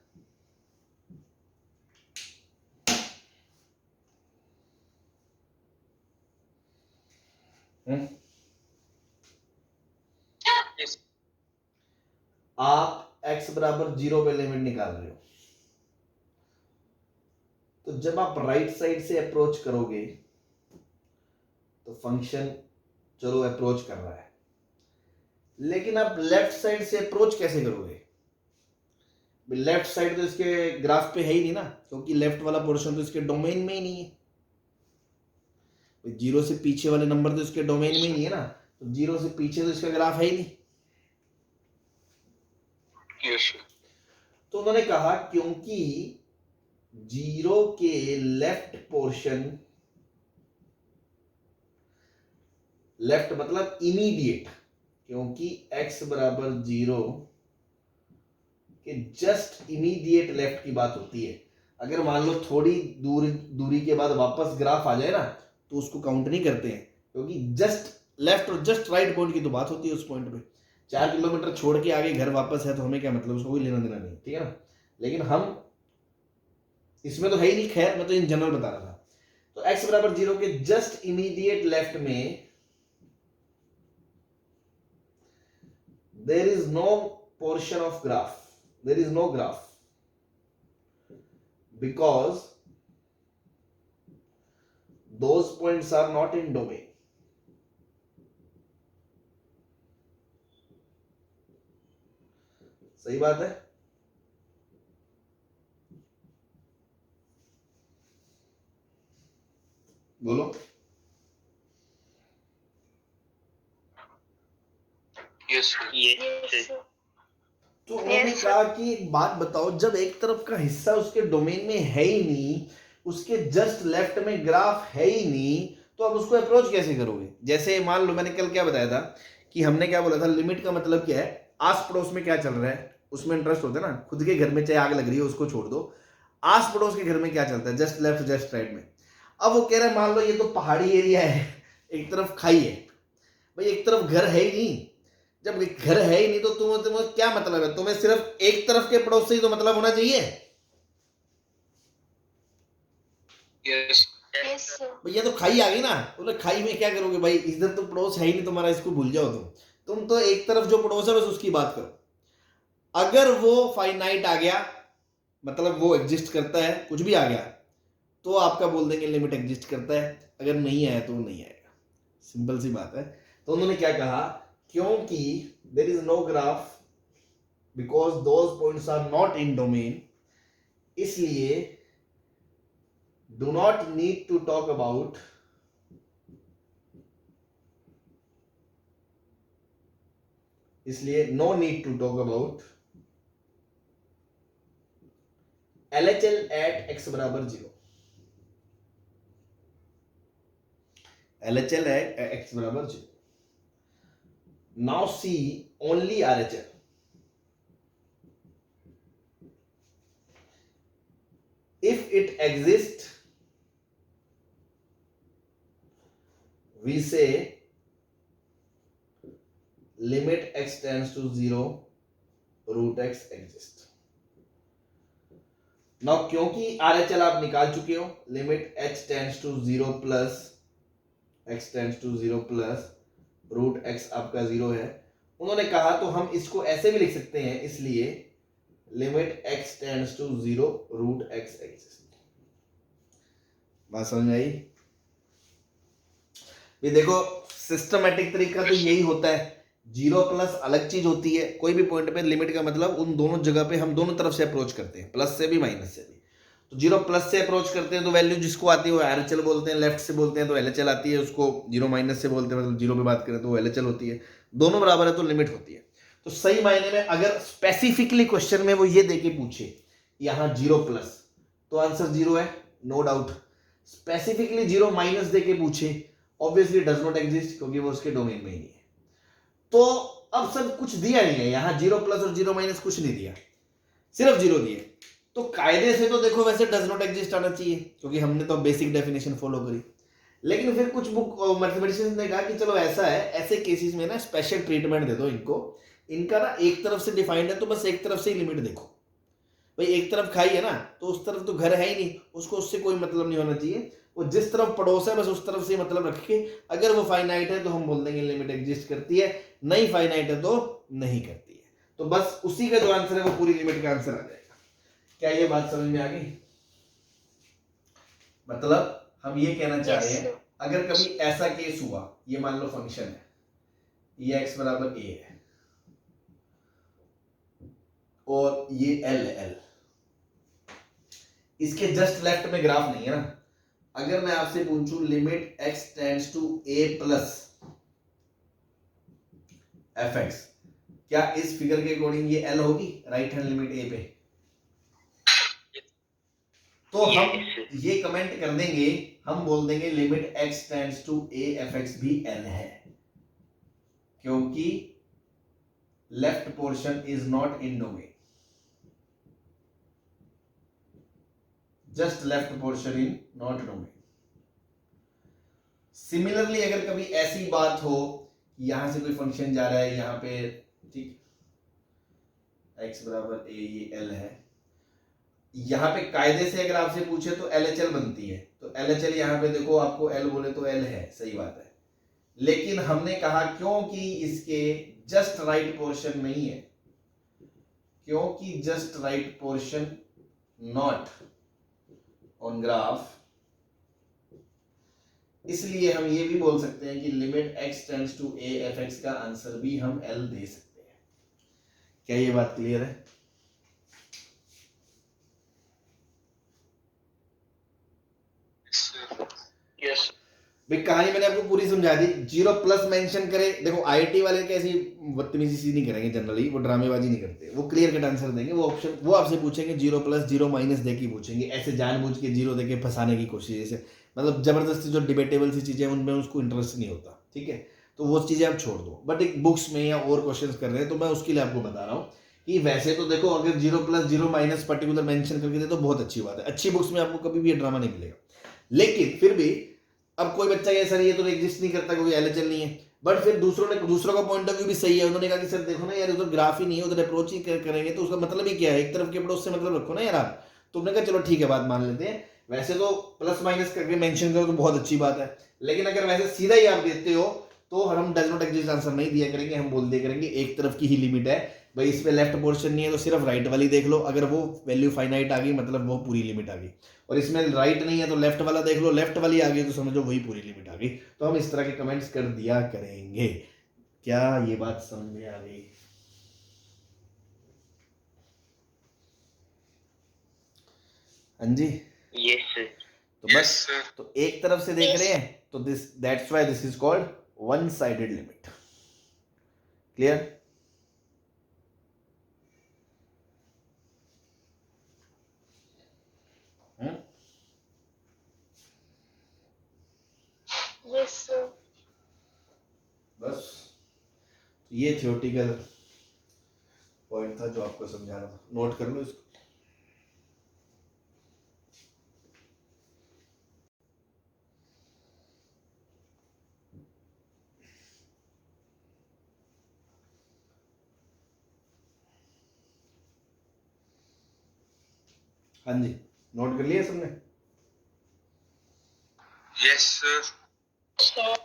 यस
आप x बराबर 0 पे लिमिट निकाल रहे हो, तो जब आप राइट साइड से अप्रोच करोगे तो फंक्शन चलो अप्रोच कर रहा है, लेकिन आप लेफ्ट साइड से अप्रोच कैसे करोगे? लेफ्ट साइड तो इसके ग्राफ पे है ही नहीं ना, क्योंकि लेफ्ट वाला पोर्शन तो इसके डोमेन में ही नहीं है। 0 से पीछे वाले नंबर तो इसके डोमेन में ही नहीं है ना, तो 0 से पीछे तो इसका ग्राफ है ही नहीं।
Yes sir.
तो उन्होंने कहा क्योंकि 0 के लेफ्ट पोर्शन, लेफ्ट मतलब इमीडिएट, क्योंकि x बराबर 0 के जस्ट इमीडिएट लेफ्ट की बात होती है। अगर मान लो थोड़ी दूरी के बाद वापस ग्राफ आ जाए ना, तो उसको काउंट नहीं करते हैं, क्योंकि जस्ट लेफ्ट और जस्ट राइट पॉइंट की तो बात होती है उस पॉइंट पे। 4 किलोमीटर छोड़ के आगे घर वापस है तो हमें क्या मतलब, उसको कोई लेना देना नहीं, ठीक है ना। लेकिन हम इसमें तो है ही नहीं, खैर मैं तो इन जनरल बता रहा था। तो x बराबर 0 के जस्ट इमीडिएट लेफ्ट में there is no portion of graph, there is no graph, because those points are not in domain. सही बात है। बोलो।
Yes sir.
Yes, sir.
तो उन्होंने
Yes,
कहा कि एक बात बताओ, जब एक तरफ का हिस्सा उसके डोमेन में है ही नहीं, उसके जस्ट लेफ्ट में ग्राफ है ही नहीं, तो आप उसको अप्रोच कैसे करोगे? जैसे मान लो मैंने कल क्या बताया था कि हमने क्या बोला था, लिमिट का मतलब क्या है, आस पड़ोस में क्या चल रहा है उसमें इंटरेस्ट होता है ना। खुद के घर में चाहे आग लग रही है उसको छोड़ दो, आस पड़ोस के घर में क्या चलता है, जस्ट लेफ्ट जस्ट राइट में। अब वो कह रहा है मान लो ये तो पहाड़ी एरिया है, एक तरफ खाई है, भाई एक तरफ घर है ही नहीं। जब एक घर है ही नहीं तो तुम्हें क्या मतलब है? तुम्हें सिर्फ एक तरफ के पड़ोस से ही तो मतलब होना चाहिए।
Yes
yes, sir.
भैया तो खाई आ गई ना, बोले खाई में क्या करोगे भाई, इधर तो पड़ोस है ही नहीं तुम्हारा, इसको भूल जाओ। तुम तो एक तरफ जो पड़ोस है बस उसकी बात करो। अगर वो फाइनाइट आ गया, मतलब वो एग्जिस्ट करता है, कुछ भी आ गया, तो आपका बोल देंगे लिमिट एग्जिस्ट करता है। अगर नहीं आया तो नहीं आएगा, सिंपल सी बात है। तो उन्होंने क्या कहा, क्योंकि there is no graph because those points are not in domain, इसलिए do not need to talk about इसलिए no need to talk about LHL at x बराबर 0। LHL एट x बराबर 0। Now see only RHL। If it exists, we say limit x tends to 0 root x exists। Now क्योंकि RHL आप निकाल चुके हो, limit h tends to 0 plus x tends to 0 plus root x आपका 0 है। उन्होंने कहा तो हम इसको ऐसे भी लिख सकते हैं, इसलिए limit x tends to 0 root x exists। बात समझ में आई? ये देखो सिस्टमैटिक तरीका तो यही होता है, 0 प्लस अलग चीज होती है। कोई भी पॉइंट पे लिमिट का मतलब उन दोनों जगह पे हम दोनों तरफ से अप्रोच करते हैं, प्लस से भी माइनस से भी। तो 0 प्लस से अप्रोच करते हैं तो वैल्यू जिसको आती है वो RHL बोलते हैं, लेफ्ट से बोलते हैं तो LHL आती है, उसको 0 माइनस से बोलते हैं, मतलब 0 पे बात करें तो वो LHL होती है। दोनों बराबर है तो लिमिट होती है। तो सही मायने में अगर स्पेसिफिकली क्वेश्चन में वो ये देके पूछे यहां 0 प्लस, तो आंसर 0 है, नो डाउट। स्पेसिफिकली 0 माइनस देके पूछे, ऑब्वियसली डज नॉट एग्जिस्ट, क्योंकि वो उसके डोमेन में ही नहीं है। तो अब सब कुछ दिया नहीं है, यहां 0 प्लस और 0 माइनस कुछ नहीं दिया, सिर्फ 0 दिए। तो कायदे से तो देखो वैसे डज नॉट एग्जिस्ट आना चाहिए, क्योंकि हमने तो बेसिक डेफिनेशन फॉलो करी। लेकिन फिर कुछ बुक मैथमेटिशियंस ने कहा कि चलो ऐसा है, ऐसे केसेस में ना स्पेशल ट्रीटमेंट दे दो इनको, इनका ना एक तरफ से डिफाइंड है तो बस एक तरफ से ही लिमिट देखो। भाई एक तरफ खाई है ना, तो उस तरफ तो घर है ही नहीं, उसको उससे कोई मतलब नहीं होना चाहिए। वो जिस तरफ पड़ोस है बस उस तरफ से मतलब रख के, अगर वो फाइनाइट है तो हम बोल देंगे लिमिट एग्जिस्ट करती है, नहीं फाइनाइट है तो नहीं करती है। तो बस उसी का जो आंसर है वो पूरी लिमिट का आंसर आ जाएगा। क्या ये बात समझ में आ गई? मतलब हम ये कहना चाह रहे हैं, अगर कभी ऐसा केस हुआ, ये मान लो फंक्शन है, ये x बराबर a है और ये l है, l इसके जस्ट लेफ्ट में ग्राफ नहीं है ना। अगर मैं आपसे पूछूं limit x tends to a plus fx, क्या इस फिगर के अकॉर्डिंग ये l होगी राइट हैंड लिमिट a पे? तो हम ये कमेंट कर देंगे, हम बोल देंगे limit x tends to a fx भी l है, क्योंकि left portion is not in domain, just left portion in not domain. Similarly अगर कभी ऐसी बात हो, यहां से कोई फंक्शन जा रहा है यहां पे, ठीक, x बराबर a, ये l है, यहां पे कायदे से अगर आपसे पूछे तो LHL बनती है, तो LHL यहां पे देखो आपको l बोले तो l है, सही बात है। लेकिन हमने कहा क्योंकि इसके जस्ट राइट पोर्शन नहीं है, क्योंकि just right portion not on graph, इसलिए हम ये भी बोल सकते हैं कि limit x tends to a fx का आंसर भी हम l दे सकते हैं। क्या ये बात क्लियर है?
यस
भाई कहानी मैंने आपको पूरी समझा दी, 0+ मेंशन करे। देखो आईआईटी वाले कैसी बदतमीजी सी नहीं करेंगे, जनरली वो ड्रामेबाजी नहीं करते, वो क्लियर कट आंसर देंगे। वो ऑप्शन वो आपसे पूछेंगे 0+, 0- दे के पूछेंगे, ऐसे जानबूझ के 0 दे के फंसाने की कोशिश, जैसे मतलब जबरदस्ती जो डिबेटेबल सी चीजें हैं उनमें उसको इंटरेस्ट नहीं होता, ठीक है, तो वो चीजें आप छोड़ दो। बट एक बुक्स में या और क्वेश्चंस कर रहे हैं तो मैं उसके लिए आपको बता रहा हूँ कि वैसे तो देखो अगर 0+, 0- पर्टिकुलर मेंशन करके दे तो बहुत अच्छी बात है, अच्छी बुक्स में आपको कभी भी ये ड्रामा नहीं मिलेगा। लेकिन फिर भी अब कोई बच्चा ये सर ये तो एग्जिस्ट नहीं करता क्योंकि एलएचएल नहीं है, बट फिर दूसरों का पॉइंट ऑफ व्यू भी सही है। उन्होंने कहा कि सर देखो ना यार, उधर ग्राफ ही नहीं है, उधर अप्रोच ही करेंगे तो उसका मतलब ही क्या है, एक तरफ के अप्रोच से मतलब रखो ना यार आप। तो हमने कहा चलो ठीक है, बात मान लेते हैं। वैसे तो +- करके मेंशन करो तो बहुत अच्छी बात है, लेकिन अगर वैसे सीधा ही आप देते हो तो हम डज नॉट एग्जिस्ट आंसर नहीं दिया करेंगे, हम बोल दिया करेंगे एक तरफ की ही लिमिट है भाई, इसमें लेफ्ट पोर्शन नहीं है तो सिर्फ राइट वाली देख लो, अगर वो वैल्यू फाइनाइट आ गई मतलब वो पूरी लिमिट आ गई, और इसमें राइट नहीं है तो लेफ्ट वाला देख लो, लेफ्ट वाली आ गई तो समझो वही पूरी लिमिट आ गई। तो हम इस तरह के कमेंट्स कर दिया करेंगे। क्या ये बात समझ में आ गई? हाँ जी,
यस सर।
तो बस तो एक तरफ से देख रहे हैं तो this that's why this is called one sided limit. Clear?
Yes, sir.
बस ये थियोरेटिकल पॉइंट था जो आपको समझा रहा था, नोट कर लो इसको। हाँ जी, नोट कर लिया सबने?
Yes sir.
Sure.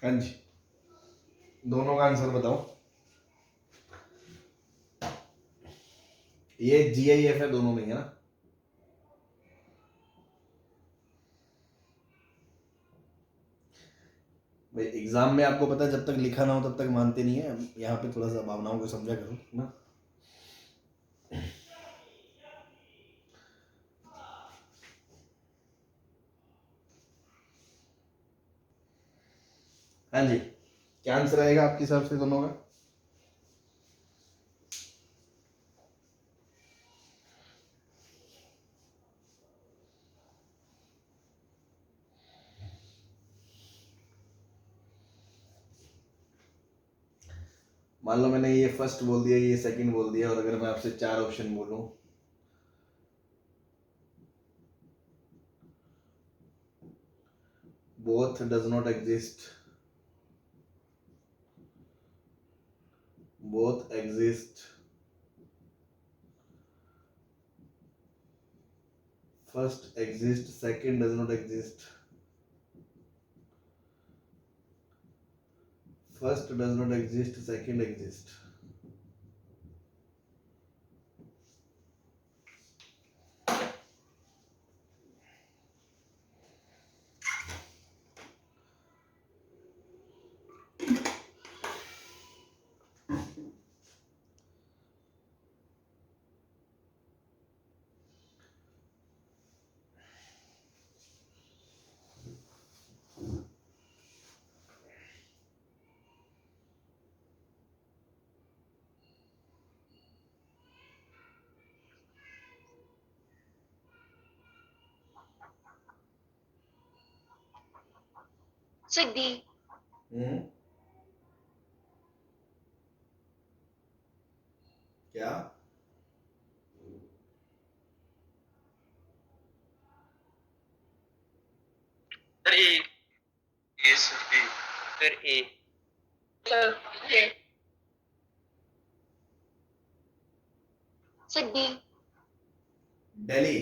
हाँ जी, दोनों का आंसर बताओ। ये GIF है, दोनों में है ना? भाई एग्जाम में आपको पता है जब तक लिखा ना हो तब तक मानते नहीं है, यहाँ पे थोड़ा सा भावनाओं को समझा करो ना। हाँ जी, क्या आंसर आएगा आपके हिसाब से दोनों का? मान लो मैंने ये फर्स्ट बोल दिया, ये सेकंड बोल दिया, और अगर मैं आपसे 4 ऑप्शन बोलूं, both does not exist, both exist, first exist, second does not exist, first does not exist, second exist,
So D.
क्या?
सर ए। यस सर ए। सर ए।
Sir. Okay. So D.
Delhi.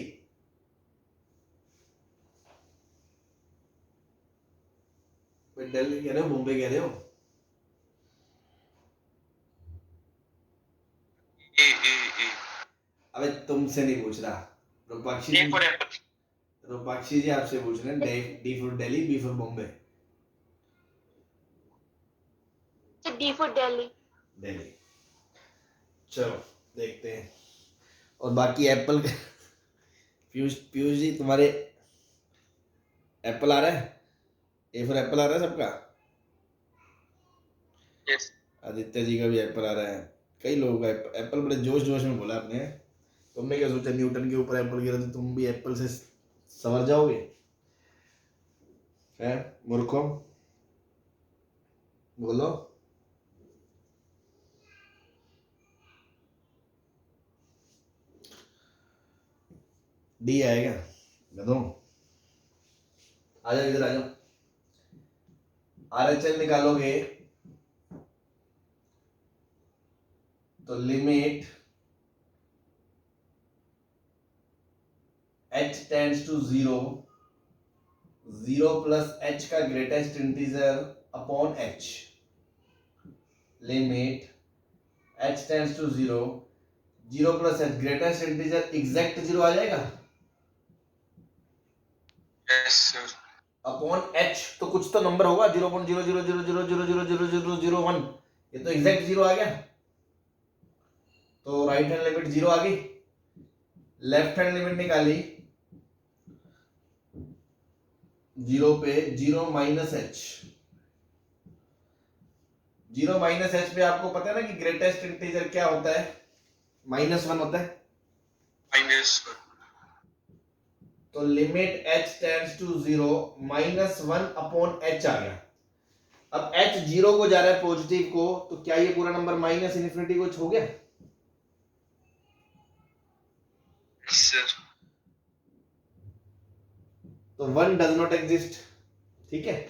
Delhi कह रहे हो बॉम्बे कह रहे हो?
ए ए ए
अबे तुमसे नहीं पूछ रहा, रूपाक्षी
ए
जी,
फॉर एप्पल।
रूपाक्षी जी आपसे पूछ रहे हैं। D for Delhi, B for Bombay.
So D for Delhi.
Delhi. चलो देखते हैं। और बाकी एप्पल पीयूष पीयूष जी तुम्हारे एप्पल आ रहा है? ए फॉर एप्पल आ रहा है सबका?
यस
आदित्य जी का भी एप्पल आ रहा है, कई लोगों का एप्पल बड़े जोश जोश में बोला आपने। तुमने क्या सोचा न्यूटन के ऊपर एप्पल गिरा तो तुम भी एप्पल से संवर जाओगे? है मूर्खों, बोलो। डी आएगा गधों। आ जाओ इधर आ जाओ। आरएचएल निकालोगे तो limit h tends to 0, 0 plus h का greatest integer upon h, limit h tends to 0, 0 plus h greatest integer exact 0 आ जाएगा
यस सर।
अपॉन h, तो कुछ तो नंबर होगा 0.00000000001, ये तो एग्जैक्ट 0 आ गया। तो राइट हैंड लिमिट 0 आ गई, लेफ्ट हैंड लिमिट निकाली 0 पे 0 माइनस h, 0 माइनस h पे आपको पता है ना कि ग्रेटेस्ट इंटीजर क्या होता है? -1 होता है।
माइनस
तो limit h tends to 0, -1 upon h आ गया। अब h 0 को जा रहा है पॉजिटिव को, तो क्या ये पूरा नंबर माइनस इन्फिनिटी को छू गया?
सर।
तो 1 डज नॉट एग्जिस्ट। ठीक है,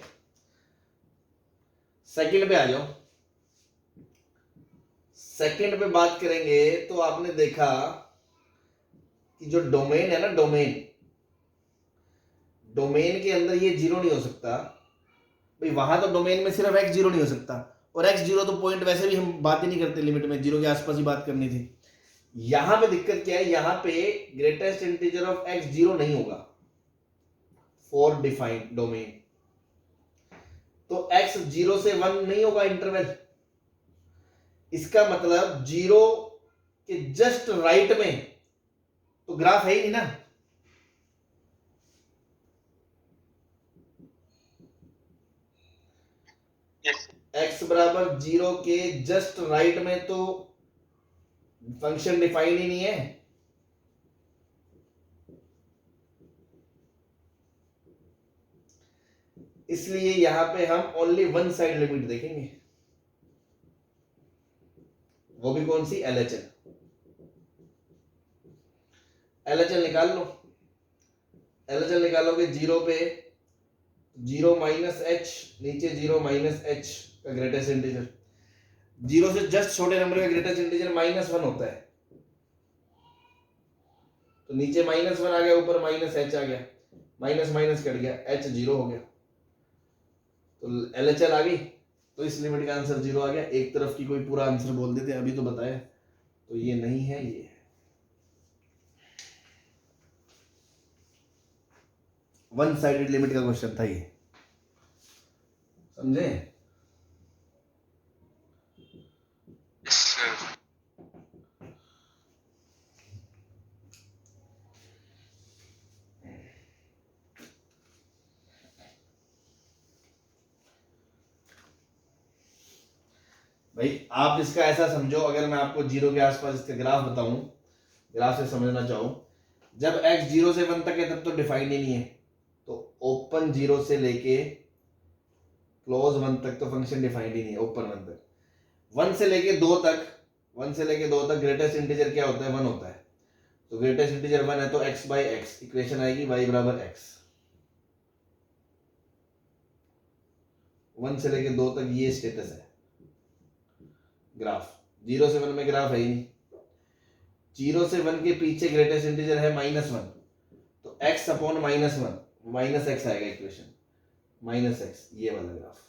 सेकंड पे आ जाओ। सेकंड पे बात करेंगे तो आपने देखा कि जो डोमेन है ना, डोमेन के अंदर ये 0 नहीं हो सकता भाई। वहां तो डोमेन में सिर्फ x 0 नहीं हो सकता, और x 0 तो पॉइंट वैसे भी हम बात ही नहीं करते, लिमिट में 0 के आसपास ही बात करनी थी। यहां पे दिक्कत क्या है? यहां पे ग्रेटेस्ट इंटीजर ऑफ x 0 नहीं होगा फॉर डिफाइंड डोमेन। तो x 0 से 1 नहीं होगा इंटरवल, इसका मतलब 0 के जस्ट राइट में तो ग्राफ है ही नहीं ना।
यस
x बराबर 0 के जस्ट राइट में तो फंक्शन डिफाइन ही नहीं है। इसलिए यहां पे हम ओनली वन साइड लिमिट देखेंगे, वो भी कौन सी? LHL। LHL निकाल लो। LHL निकालोगे 0 पे 0 माइनस h, नीचे 0 माइनस h का ग्रेटेस्ट इंटीजर। 0 से जस्ट छोटे नंबर का ग्रेटेस्ट इंटीजर -1 होता है, तो नीचे -1 आ गया, ऊपर -h आ गया, माइनस माइनस कट गया, h 0 हो गया, तो LHL आ गई। तो इस लिमिट का आंसर 0 आ गया। एक तरफ की कोई पूरा आंसर बोल देते, अभी तो बताया, तो ये नहीं है, ये है। वन साइडेड लिमिट का क्वेश्चन था ये, समझे?
Yes sir.
भाई आप इसका ऐसा समझो, अगर मैं आपको 0 के आसपास इसका ग्राफ बताऊं, ग्राफ से समझना चाहूं, जब x 0 से 1 तक है तब तो डिफाइंड ही नहीं है, तो ओपन 0 से लेके क्लोज 1 तक तो फंक्शन डिफाइंड ही नहीं है। ओपन 1 तक, 1 से लेके 2 तक, 1 से लेके 2 तक ग्रेटेस्ट इंटीजर क्या होता है? 1 होता है। तो ग्रेटेस्ट इंटीजर 1 है, तो x बाई एक्स, इक्वेशन आएगी y बराबर x। 1 से लेके 2 तक ये स्टेटस है ग्राफ। 0 से 1 में ग्राफ है ही नहीं। 0 से 1 के पीछे ग्रेटेस्ट इंटीजर है -1, तो x अपॉन -1 माइनस x आएगा इक्वेशन। माइनस एक्स, ये वाला ग्राफ।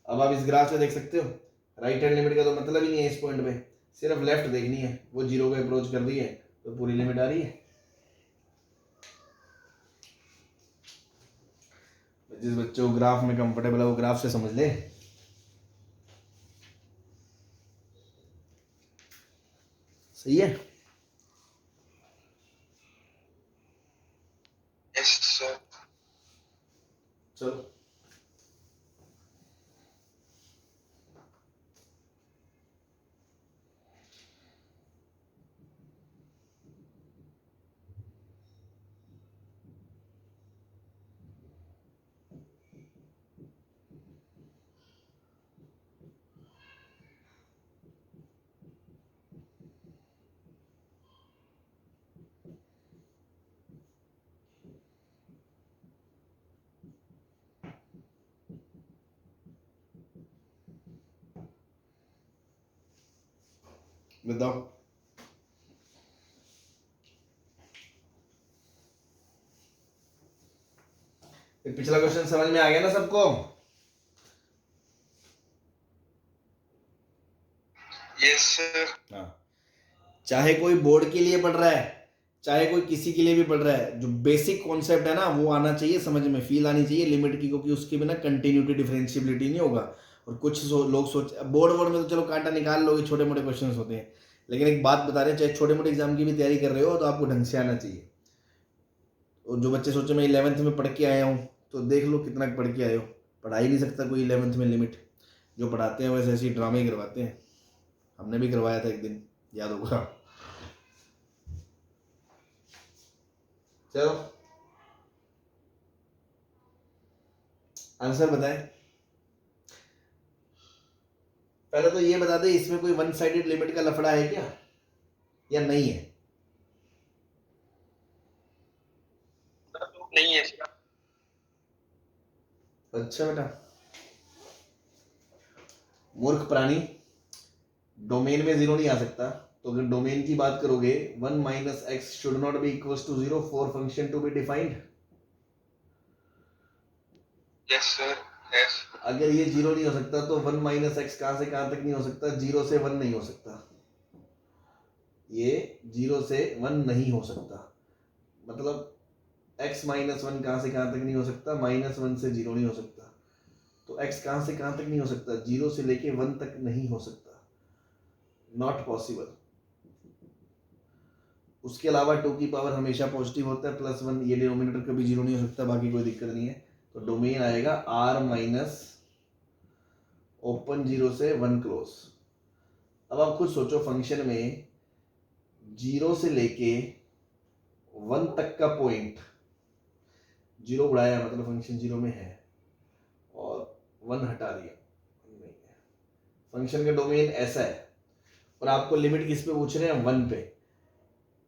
अब आप इस ग्राफ से देख सकते हो राइट हैंड लिमिट का तो मतलब ही नहीं है इस पॉइंट पे, सिर्फ लेफ्ट देखनी है, वो जीरो को अप्रोच कर रही है तो पूरी लिमिट आ रही है। जिस बच्चे को ग्राफ में कंफर्टेबल है वो ग्राफ से समझ ले। सही है।
Yes sir.
चलो बताओ। ये पिछला क्वेश्चन समझ में आ गया ना सबको?
Yes sir.
हाँ, चाहे कोई बोर्ड के लिए पढ़ रहा है चाहे कोई किसी के लिए भी पढ़ रहा है, जो बेसिक कॉन्सेप्ट है ना वो आना चाहिए, समझ में फील आनी चाहिए लिमिट की, क्योंकि उसके बिना कंटिन्यूटी डिफरेंशिएबिलिटी नहीं होगा। और कुछ लोग सोच बोर्ड वोर्ड में तो चलो कांटा निकाल लोगे, छोटे मोटे क्वेश्चन होते हैं, लेकिन एक बात बता रहे हैं, चाहे छोटे मोटे एग्जाम की भी तैयारी कर रहे हो तो आपको ढंग से आना चाहिए। और जो बच्चे सोचे मैं 11th में पढ़ के आया हूँ, तो देख लो कितना पढ़ के आए हो। पढ़ा ही नहीं सकता कोई 11th में लिमिट। जो पढ़ाते हैं वैसे ऐसे ही ड्रामे करवाते हैं, हमने भी करवाया था एक दिन, याद होगा। चलो आंसर बताएं। पहले तो ये बता दे इसमें कोई वन साइडेड लिमिट का लफड़ा है क्या या नहीं है?
नहीं है सर।
अच्छा बेटा, मूर्ख प्राणी, डोमेन में जीरो नहीं आ सकता, तो अगर डोमेन की बात करोगे 1 minus x should not be equals to 0 for function to be defined.
Yes sir. Yes.
अगर ये जीरो नहीं हो सकता तो 1 माइनस एक्स कहां से कहां तक नहीं हो सकता? 0 से 1 नहीं हो सकता, ये 0 से 1 नहीं हो सकता। मतलब x माइनस 1 कहां से कहां तक नहीं हो सकता? -1 से 0 नहीं हो सकता। तो x कहां से कहां तक नहीं हो सकता? 0 से लेके 1 तक नहीं हो सकता, नॉट पॉसिबल। उसके अलावा 2 की पावर हमेशा पॉजिटिव होता है, +1, ये डिनोमिनेटर कभी 0 नहीं हो सकता, बाकी कोई दिक्कत नहीं है। तो डोमेन आएगा r माइनस ओपन 0 से 1 क्लोज। अब आप खुद सोचो, फंक्शन में 0 से लेके 1 तक का पॉइंट, 0 उड़ाया मतलब फंक्शन 0 में है, और 1 हटा दिया नहीं है। फंक्शन का डोमेन ऐसा है, और आपको लिमिट किस पे पूछ रहे हैं? 1 पे।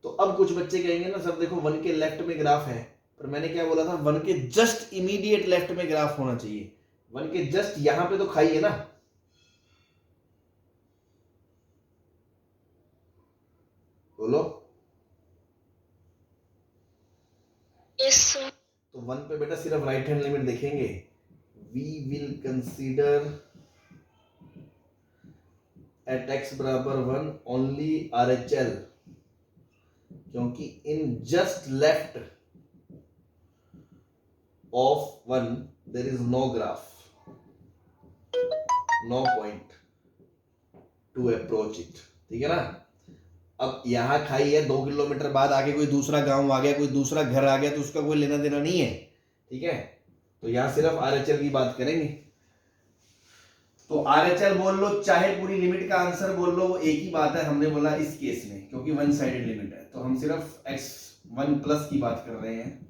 तो अब कुछ बच्चे कहेंगे ना सर देखो 1 के लेफ्ट में ग्राफ है, पर मैंने क्या बोला था? 1 के जस्ट इमीडिएट लेफ्ट में ग्राफ होना चाहिए। 1 के जस्ट यहां पे तो खाई है ना, बोलो।
Yes, sir.
तो 1 पे बेटा सिर्फ राइट हैंड लिमिट देखेंगे। We will consider at x बराबर 1 ओनली RHL, क्योंकि in just left of 1 there is no graph, no point to approach it. ठीक है ना? अब यहां खाई है, 2 किलोमीटर बाद आगे कोई दूसरा गांव आ गया, कोई दूसरा घर आ गया, तो उसका कोई लेना देना नहीं है। ठीक है? तो यहां सिर्फ RHL की बात करेंगे। तो RHL बोल लो चाहे पूरी लिमिट का आंसर बोल लो, वो एक ही बात है। हमने बोला इस केस में क्योंकि वन साइडेड लिमिट है, तो हम सिर्फ x1 प्लस की बात कर रहे हैं।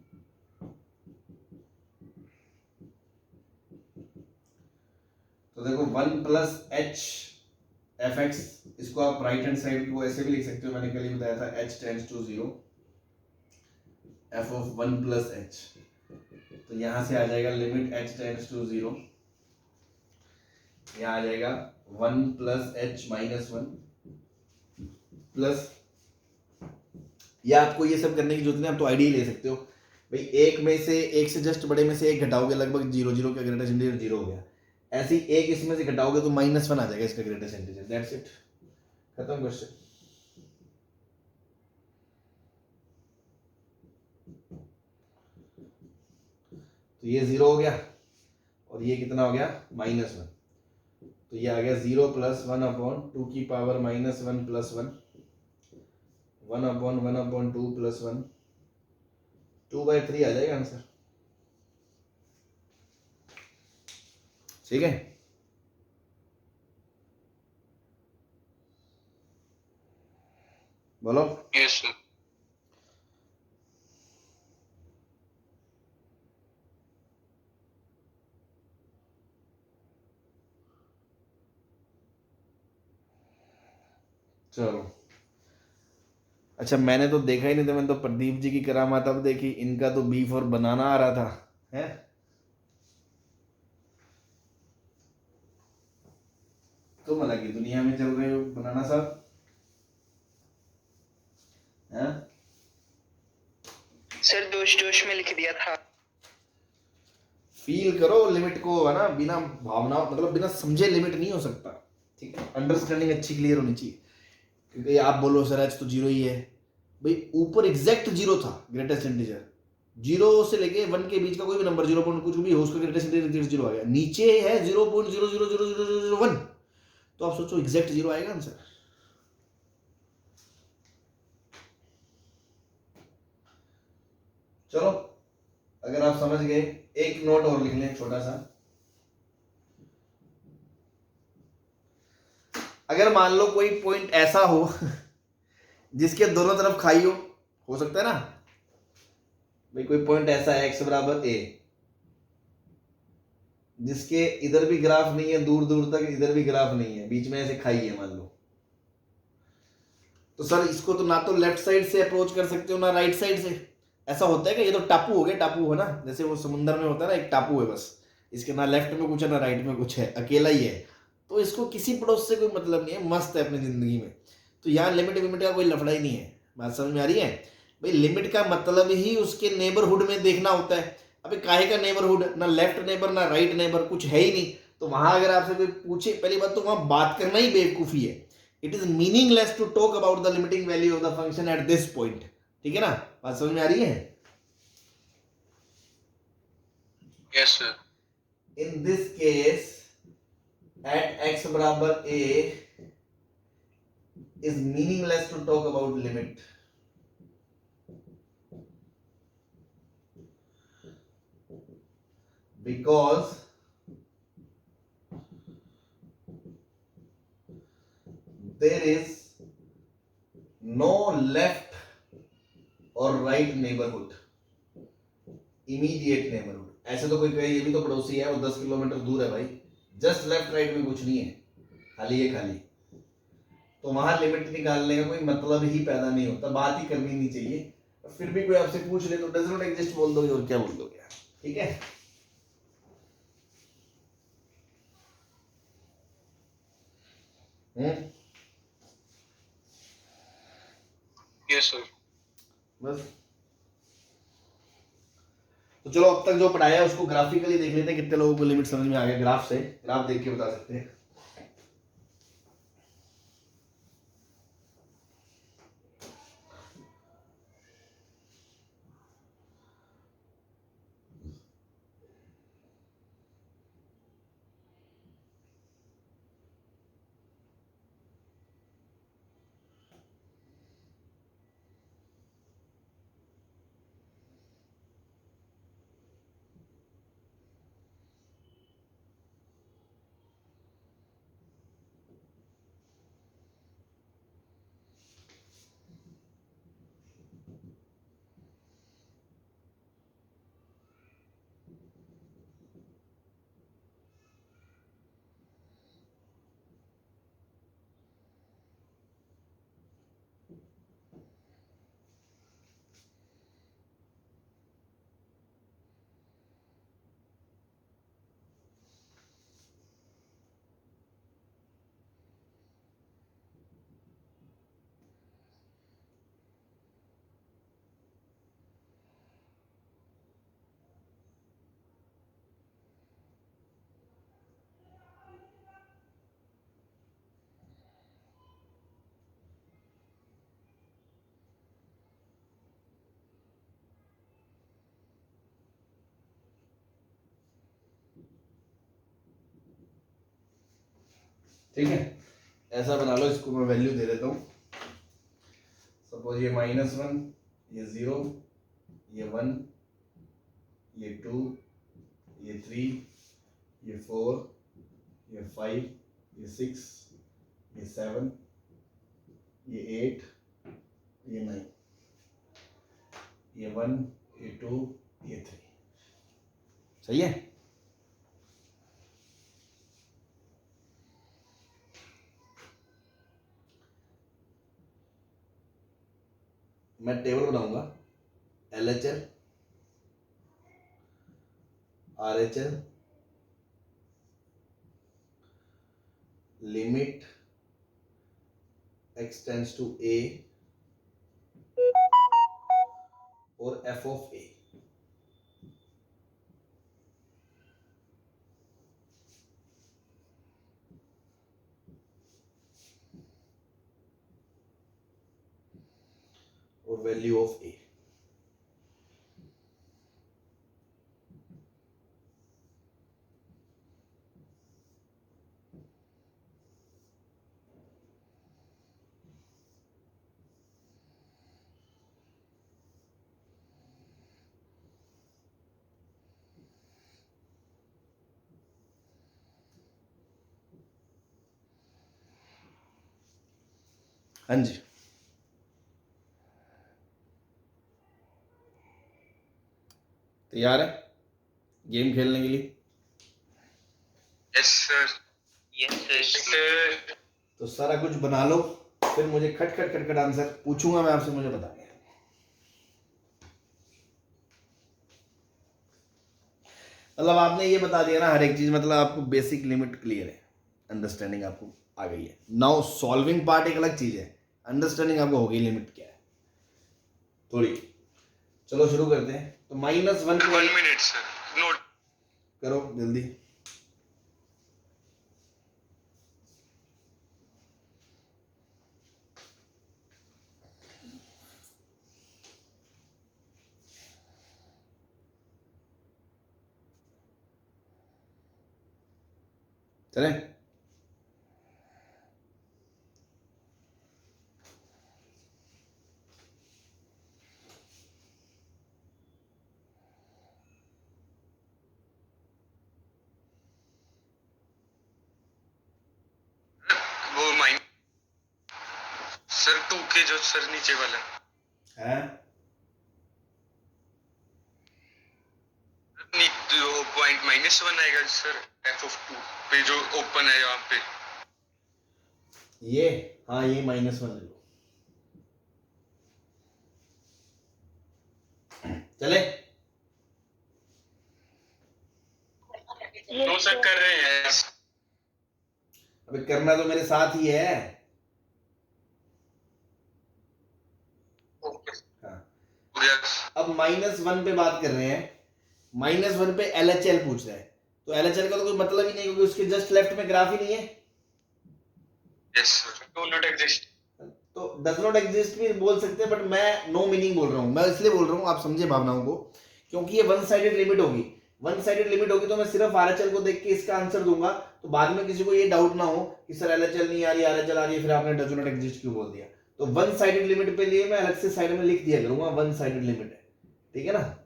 तो देखो 1 प्लस h fx, इसको आप राइट हैंड साइड को ऐसे भी लिख सकते हो, मैंने कल ही बताया था, h tends to 0 f of 1 plus h। तो यहां से आ जाएगा लिमिट h टेंड्स टू 0, यहां आ जाएगा 1 प्लस h माइनस 1 प्लस या आपको ये सब करने की जरूरत नहीं, आप तो आइडिया ले सकते हो भाई, एक से जस्ट बड़े में से एक घटाओगे लगभग जीरो, जीरो का ग्रेटेस्ट इंटीजर जीरो हो गया, ऐसे ही एक इसमें से घटाओगे तो -1 आ जाएगा इसका ग्रेटेस्ट इंटीजर, दैट्स इट, खत्म क्वेश्चन। तो ये 0 हो गया और ये कितना हो गया -1, तो ये आ गया 0 + 1/2 की पावर -1 + 1 1/1/2 + 1 2/3 आ जाएगा आंसर, ठीक है। बोलो।
Yes sir.
चलो अच्छा, मैंने तो देखा ही नहीं था, मैंने तो प्रदीप जी की करामात अब देखी, इनका तो बीफ और बनाना आ रहा था है। तुम अलग ही दुनिया में चल रहे हो बनाना साहब, हैं?
सर जोश जोश में लिख दिया था।
फील करो लिमिट को, है ना, बिना भावना मतलब बिना समझे लिमिट नहीं हो सकता, ठीक है, अंडरस्टैंडिंग अच्छी क्लियर होनी चाहिए। क्योंकि आप बोलो सर एच तो जीरो ही है, भाई ऊपर एग्जैक्ट जीरो था ग्रेटेस्ट इंटीजर, जीरो से लेके 1 के बीच का कोई भी नंबर 0 कुछ भी हो उसका ग्रेटेस्ट इंटीजर जीरो आ गया, नीचे है 0.0000001, तो आप सोचो एग्जैक्ट जीरो आएगा आंसर। चलो अगर आप समझ गए, एक नोट और लिख लें छोटा सा, अगर मान लो कोई पॉइंट ऐसा हो जिसके दोनों तरफ खाई हो सकता है ना भाई, कोई पॉइंट ऐसा है x = a जिसके इधर भी ग्राफ नहीं है, दूर दूर तक इधर भी ग्राफ नहीं है, बीच में ऐसे खाई है मान लो, तो सर इसको तो ना तो लेफ्ट साइड से अप्रोच कर सकते हो ना राइट साइड से, ऐसा होता है कि ये तो टापू हो गया, टापू है ना, जैसे वो समुंदर में होता है ना, एक टापू है बस, इसके ना लेफ्ट में कुछ है ना राइट में कुछ है, अकेला ही है, तो इसको किसी पड़ोस से कोई मतलब नहीं है, मस्त है अपनी जिंदगी में। तो यहाँ लिमिट विमिट का कोई लफड़ा ही नहीं है, बात समझ में आ रही है भाई, लिमिट का मतलब ही उसके नेबरहुड में देखना होता है। अभी काहे का नेबरहुड, ना लेफ्ट नेबर ना राइट नेबर, कुछ है ही नहीं, तो वहां अगर आपसे कोई पूछे, पहली बात तो वहां बात करना ही बेवकूफी है, it is meaningless to talk about the limiting value of the function at this point, ठीक है ना, बात समझ में आ रही है।
Yes sir.
In this case, at x बराबर a is meaningless to talk about limit. Because there is no left or right neighborhood, immediate neighborhood. ऐसे तो कोई कहे ये भी तो पड़ोसी है, वो 10 किलोमीटर दूर है भाई, जस्ट लेफ्ट राइट में कुछ नहीं है, खाली है खाली, तो वहां लिमिट निकालने का कोई मतलब ही पैदा नहीं होता, बात ही करनी नहीं चाहिए। फिर भी कोई आपसे पूछ ले तो डज नॉट एग्जिस्ट बोल दोगे, और क्या बोल दोगे, ठीक है।
Yes sir.
बस तो चलो अब तक जो पढ़ाया है उसको ग्राफिकली देख लेते हैं, कितने लोगों को लिमिट समझ में आ गया, ग्राफ से, ग्राफ देख के बता सकते हैं। ठीक है, ऐसा बना लो, इसको मैं वैल्यू दे देता हूँ। सपोज ये -1, ये 0, ये 1, ये 2, ये 3, ये 4, ये 5, ये 6, ये 7, ये 8, ये 9, ये 1, ये 2, ये 3। सही है। मैं टेबल बनाऊंगा, LHL, RHL, limit x tends to A और f ऑफ A। और वैल्यू ऑफ A। हाँ जी, तैयार है गेम खेलने के लिए?
Yes sir. Yes sir.
तो सारा कुछ बना लो, फिर मुझे खट खट खट खट आंसर पूछूंगा मैं आपसे, मुझे बताना है। मतलब आपने ये बता दिया ना हर एक चीज, मतलब आपको बेसिक लिमिट क्लियर है, अंडरस्टैंडिंग आपको आ गई है। नाउ सॉल्विंग पार्ट एक अलग चीज है, अंडरस्टैंडिंग आपको हो गई लिमिट क्या है थोड़ी। चलो शुरू करते हैं। तो -1 को
1 मिनट सर, नोट
करो जल्दी। चले,
वो माइन सर 2 के जो सर नीचे वाला
हैं
वो पॉइंट -1 आएगा सर, f ऑफ 2 पे जो ओपन है यहाँ पे।
ये, हाँ ये -1 ले लो। चले,
नो सर कर रहे हैं।
अबे करना तो मेरे साथ ही है।
ओके
हाँ,
यस
अब -1 पे बात कर रहे हैं। -1 पे LHL पूछ रहा है, तो LHL का तो कोई मतलब ही नहीं, क्योंकि उसके जस्ट लेफ्ट में ग्राफ ही नहीं है।
Yes sir, do not exist.
तो डज नॉट एग्जिस्ट भी बोल सकते हैं, बट मैं नो मीनिंग बोल रहा हूँ। मैं इसलिए बोल रहा हूँ, आप समझे भावनाओं को, क्योंकि ये वन साइडेड लिमिट होगी। वन साइडेड लिमिट होगी तो मैं सिर्फ RHL को देख के इसका आंसर दूंगा, तो बाद में किसी को ये डाउट ना हो कि सर LHL नहीं आ रही, RHL आ रही है, फिर आपने डज नॉट एग्जिस्ट क्यों बोल दिया। तो वन साइडेड लिमिट पे लिए मैं अलग से साइड में लिख दिया करूंगा वन साइडेड लिमिट है, ठीक है ना।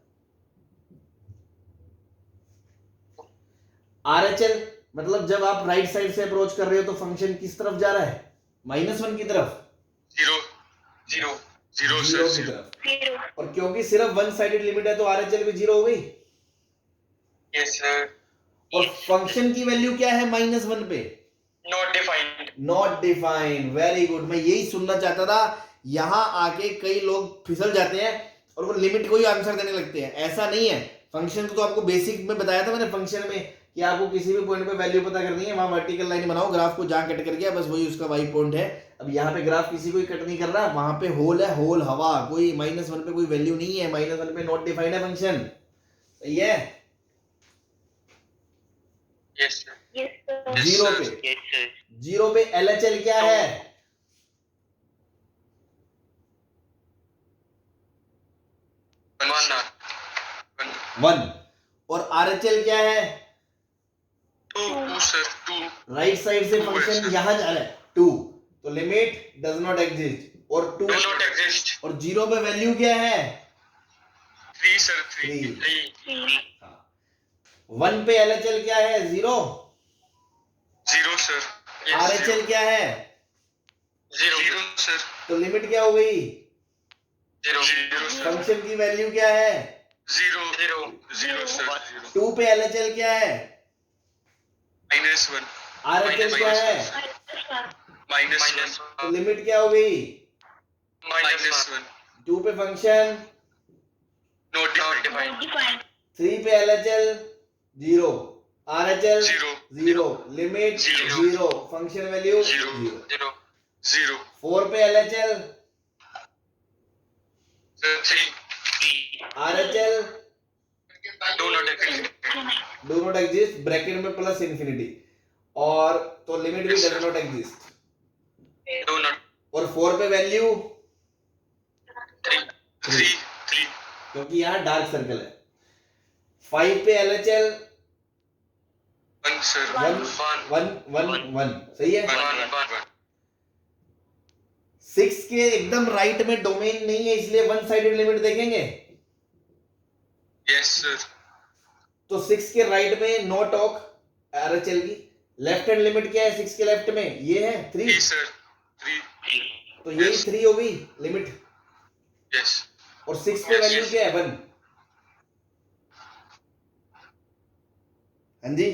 RHL मतलब जब आप राइट साइड से अप्रोच कर रहे हो तो फंक्शन किस तरफ जा रहा है? -1 की तरफ,
0 0 0
जीरो
सर
की
0।
तरफ। और क्योंकि सिर्फ वन साइडेड लिमिट है तो RHL भी 0 हो गई।
Yes sir.
और फंक्शन की वैल्यू क्या है -1 पे?
Not defined.
Not defined. Very good, मैं यही सुनना चाहता था। यहां आके कई लोग फिसल जाते हैं और वो लिमिट को ही आंसर देने लगते हैं। ऐसा नहीं है। फंक्शन को तो आपको बेसिक में बताया था मैंने, फंक्शन में कि आपको किसी भी पॉइंट पे वैल्यू पता करनी है, वहां वर्टिकल लाइन बनाओ, ग्राफ को जहां कट कर गया बस वही उसका वाई पॉइंट है। अब यहाँ पे ग्राफ किसी को कट नहीं कर रहा, वहां पे होल है, होल हवा, कोई -1 पे कोई वैल्यू नहीं है, -1 पे नॉट डिफाइंड है फंक्शन। सही है।
Yes sir.
जीरो पे,
यस सर।
जीरो पे LHL क्या है? वन। और RHL क्या है?
2 2 सर 2
राइट साइड से
Two है,
फंक्शन
sir.
यहाँ जा रहा है 2, तो लिमिट डज नॉट एग्जिस्ट और 2
डू नॉट एग्जिस्ट
और 0 पे वैल्यू क्या है
3 सर
3।
3
1 पे LHL क्या है 0,
0 सर
RHL क्या है
0 सर
तो लिमिट क्या हो गई
0 सर
फंक्शन की वैल्यू क्या है
0 सर
2 पे LHL क्या है
-1
RHL क्या है
-1
तो लिमिट क्या हो गई
-1
2 पे फंक्शन
नॉट डिफाइंड
3 पे LHL 0, RHL 0, limit
Zero.
0, function value
0 0
4 पे LHL
sir 3
RHL
do not exist
do not exist bracket में प्लस इन्फिनिटी और तो लिमिट भी
Yes,
does
sir.
Not exist
do not
और 4 पे वैल्यू
3
क्योंकि यहाँ डार्क सर्कल है 5 पे LHL
1 सर
1 सही है
1
6 के एकदम राइट में डोमेन नहीं है इसलिए वन साइडेड लिमिट देखेंगे
यस सर
तो 6 के राइट में नो टॉक RHL की लेफ्ट हैंड लिमिट क्या है 6 के लेफ्ट में ये है 3
सर 3
तो यही 3 हो गई लिमिट
यस
और 6 पे वैल्यू क्या है 1 हाँ जी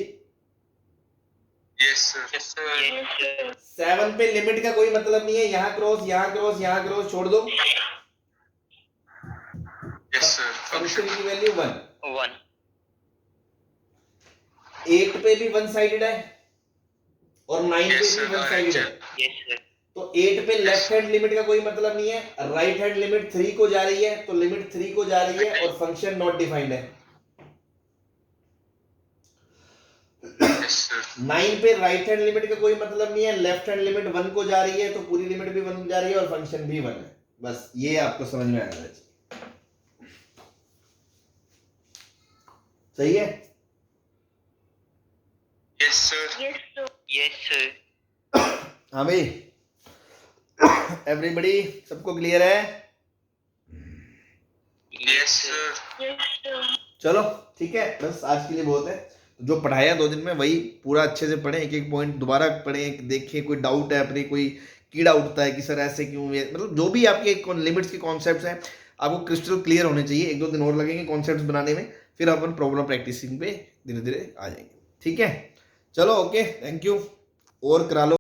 यस सर
7 पे लिमिट का कोई मतलब नहीं है यहाँ क्रॉस यहाँ क्रॉस यहाँ क्रॉस छोड़ दो
यस सर
फंक्शन की वैल्यू 1
1
8 पे भी वन साइडेड है और 9 पे
Yes,
भी
sir.
वन साइडेड है
यस सर
तो 8 पे लेफ्ट हैंड लिमिट का कोई मतलब नहीं है राइट हैंड लिमिट 3 को जा रही है तो लिमिट 3 को जा रही है और फंक्शन नॉट डिफाइंड है
यस सर
9 पे राइट हैंड लिमिट का कोई मतलब नहीं है लेफ्ट हैंड लिमिट 1 को जा रही है तो पूरी लिमिट भी 1 जा रही है और फंक्शन भी 1 है बस ये आपको समझ में आना चाहिए सही है
यस सर यस सर
हाँ भाई एवरीबॉडी सबको क्लियर है
यस सर
चलो ठीक है बस आज के लिए बहुत है जो पढ़ाया 2 दिन में वही पूरा अच्छे से पढ़ें एक एक पॉइंट दोबारा पढ़ें देखें कोई डाउट है अपने कोई कीड़ा उठता है कि सर ऐसे क्यों मतलब जो भी आपके लिमिट्स के कॉन्सेप्ट्स हैं आपको क्रिस्टल क्लियर होने चाहिए 1-2 दिन और लगेंगे कॉन्सेप्ट्स बनाने में फिर अपन प्रॉब्लम प्रैक्टिसिंग पे धीरे धीरे आ जाएंगे ठीक है चलो ओके थैंक यू और करा लो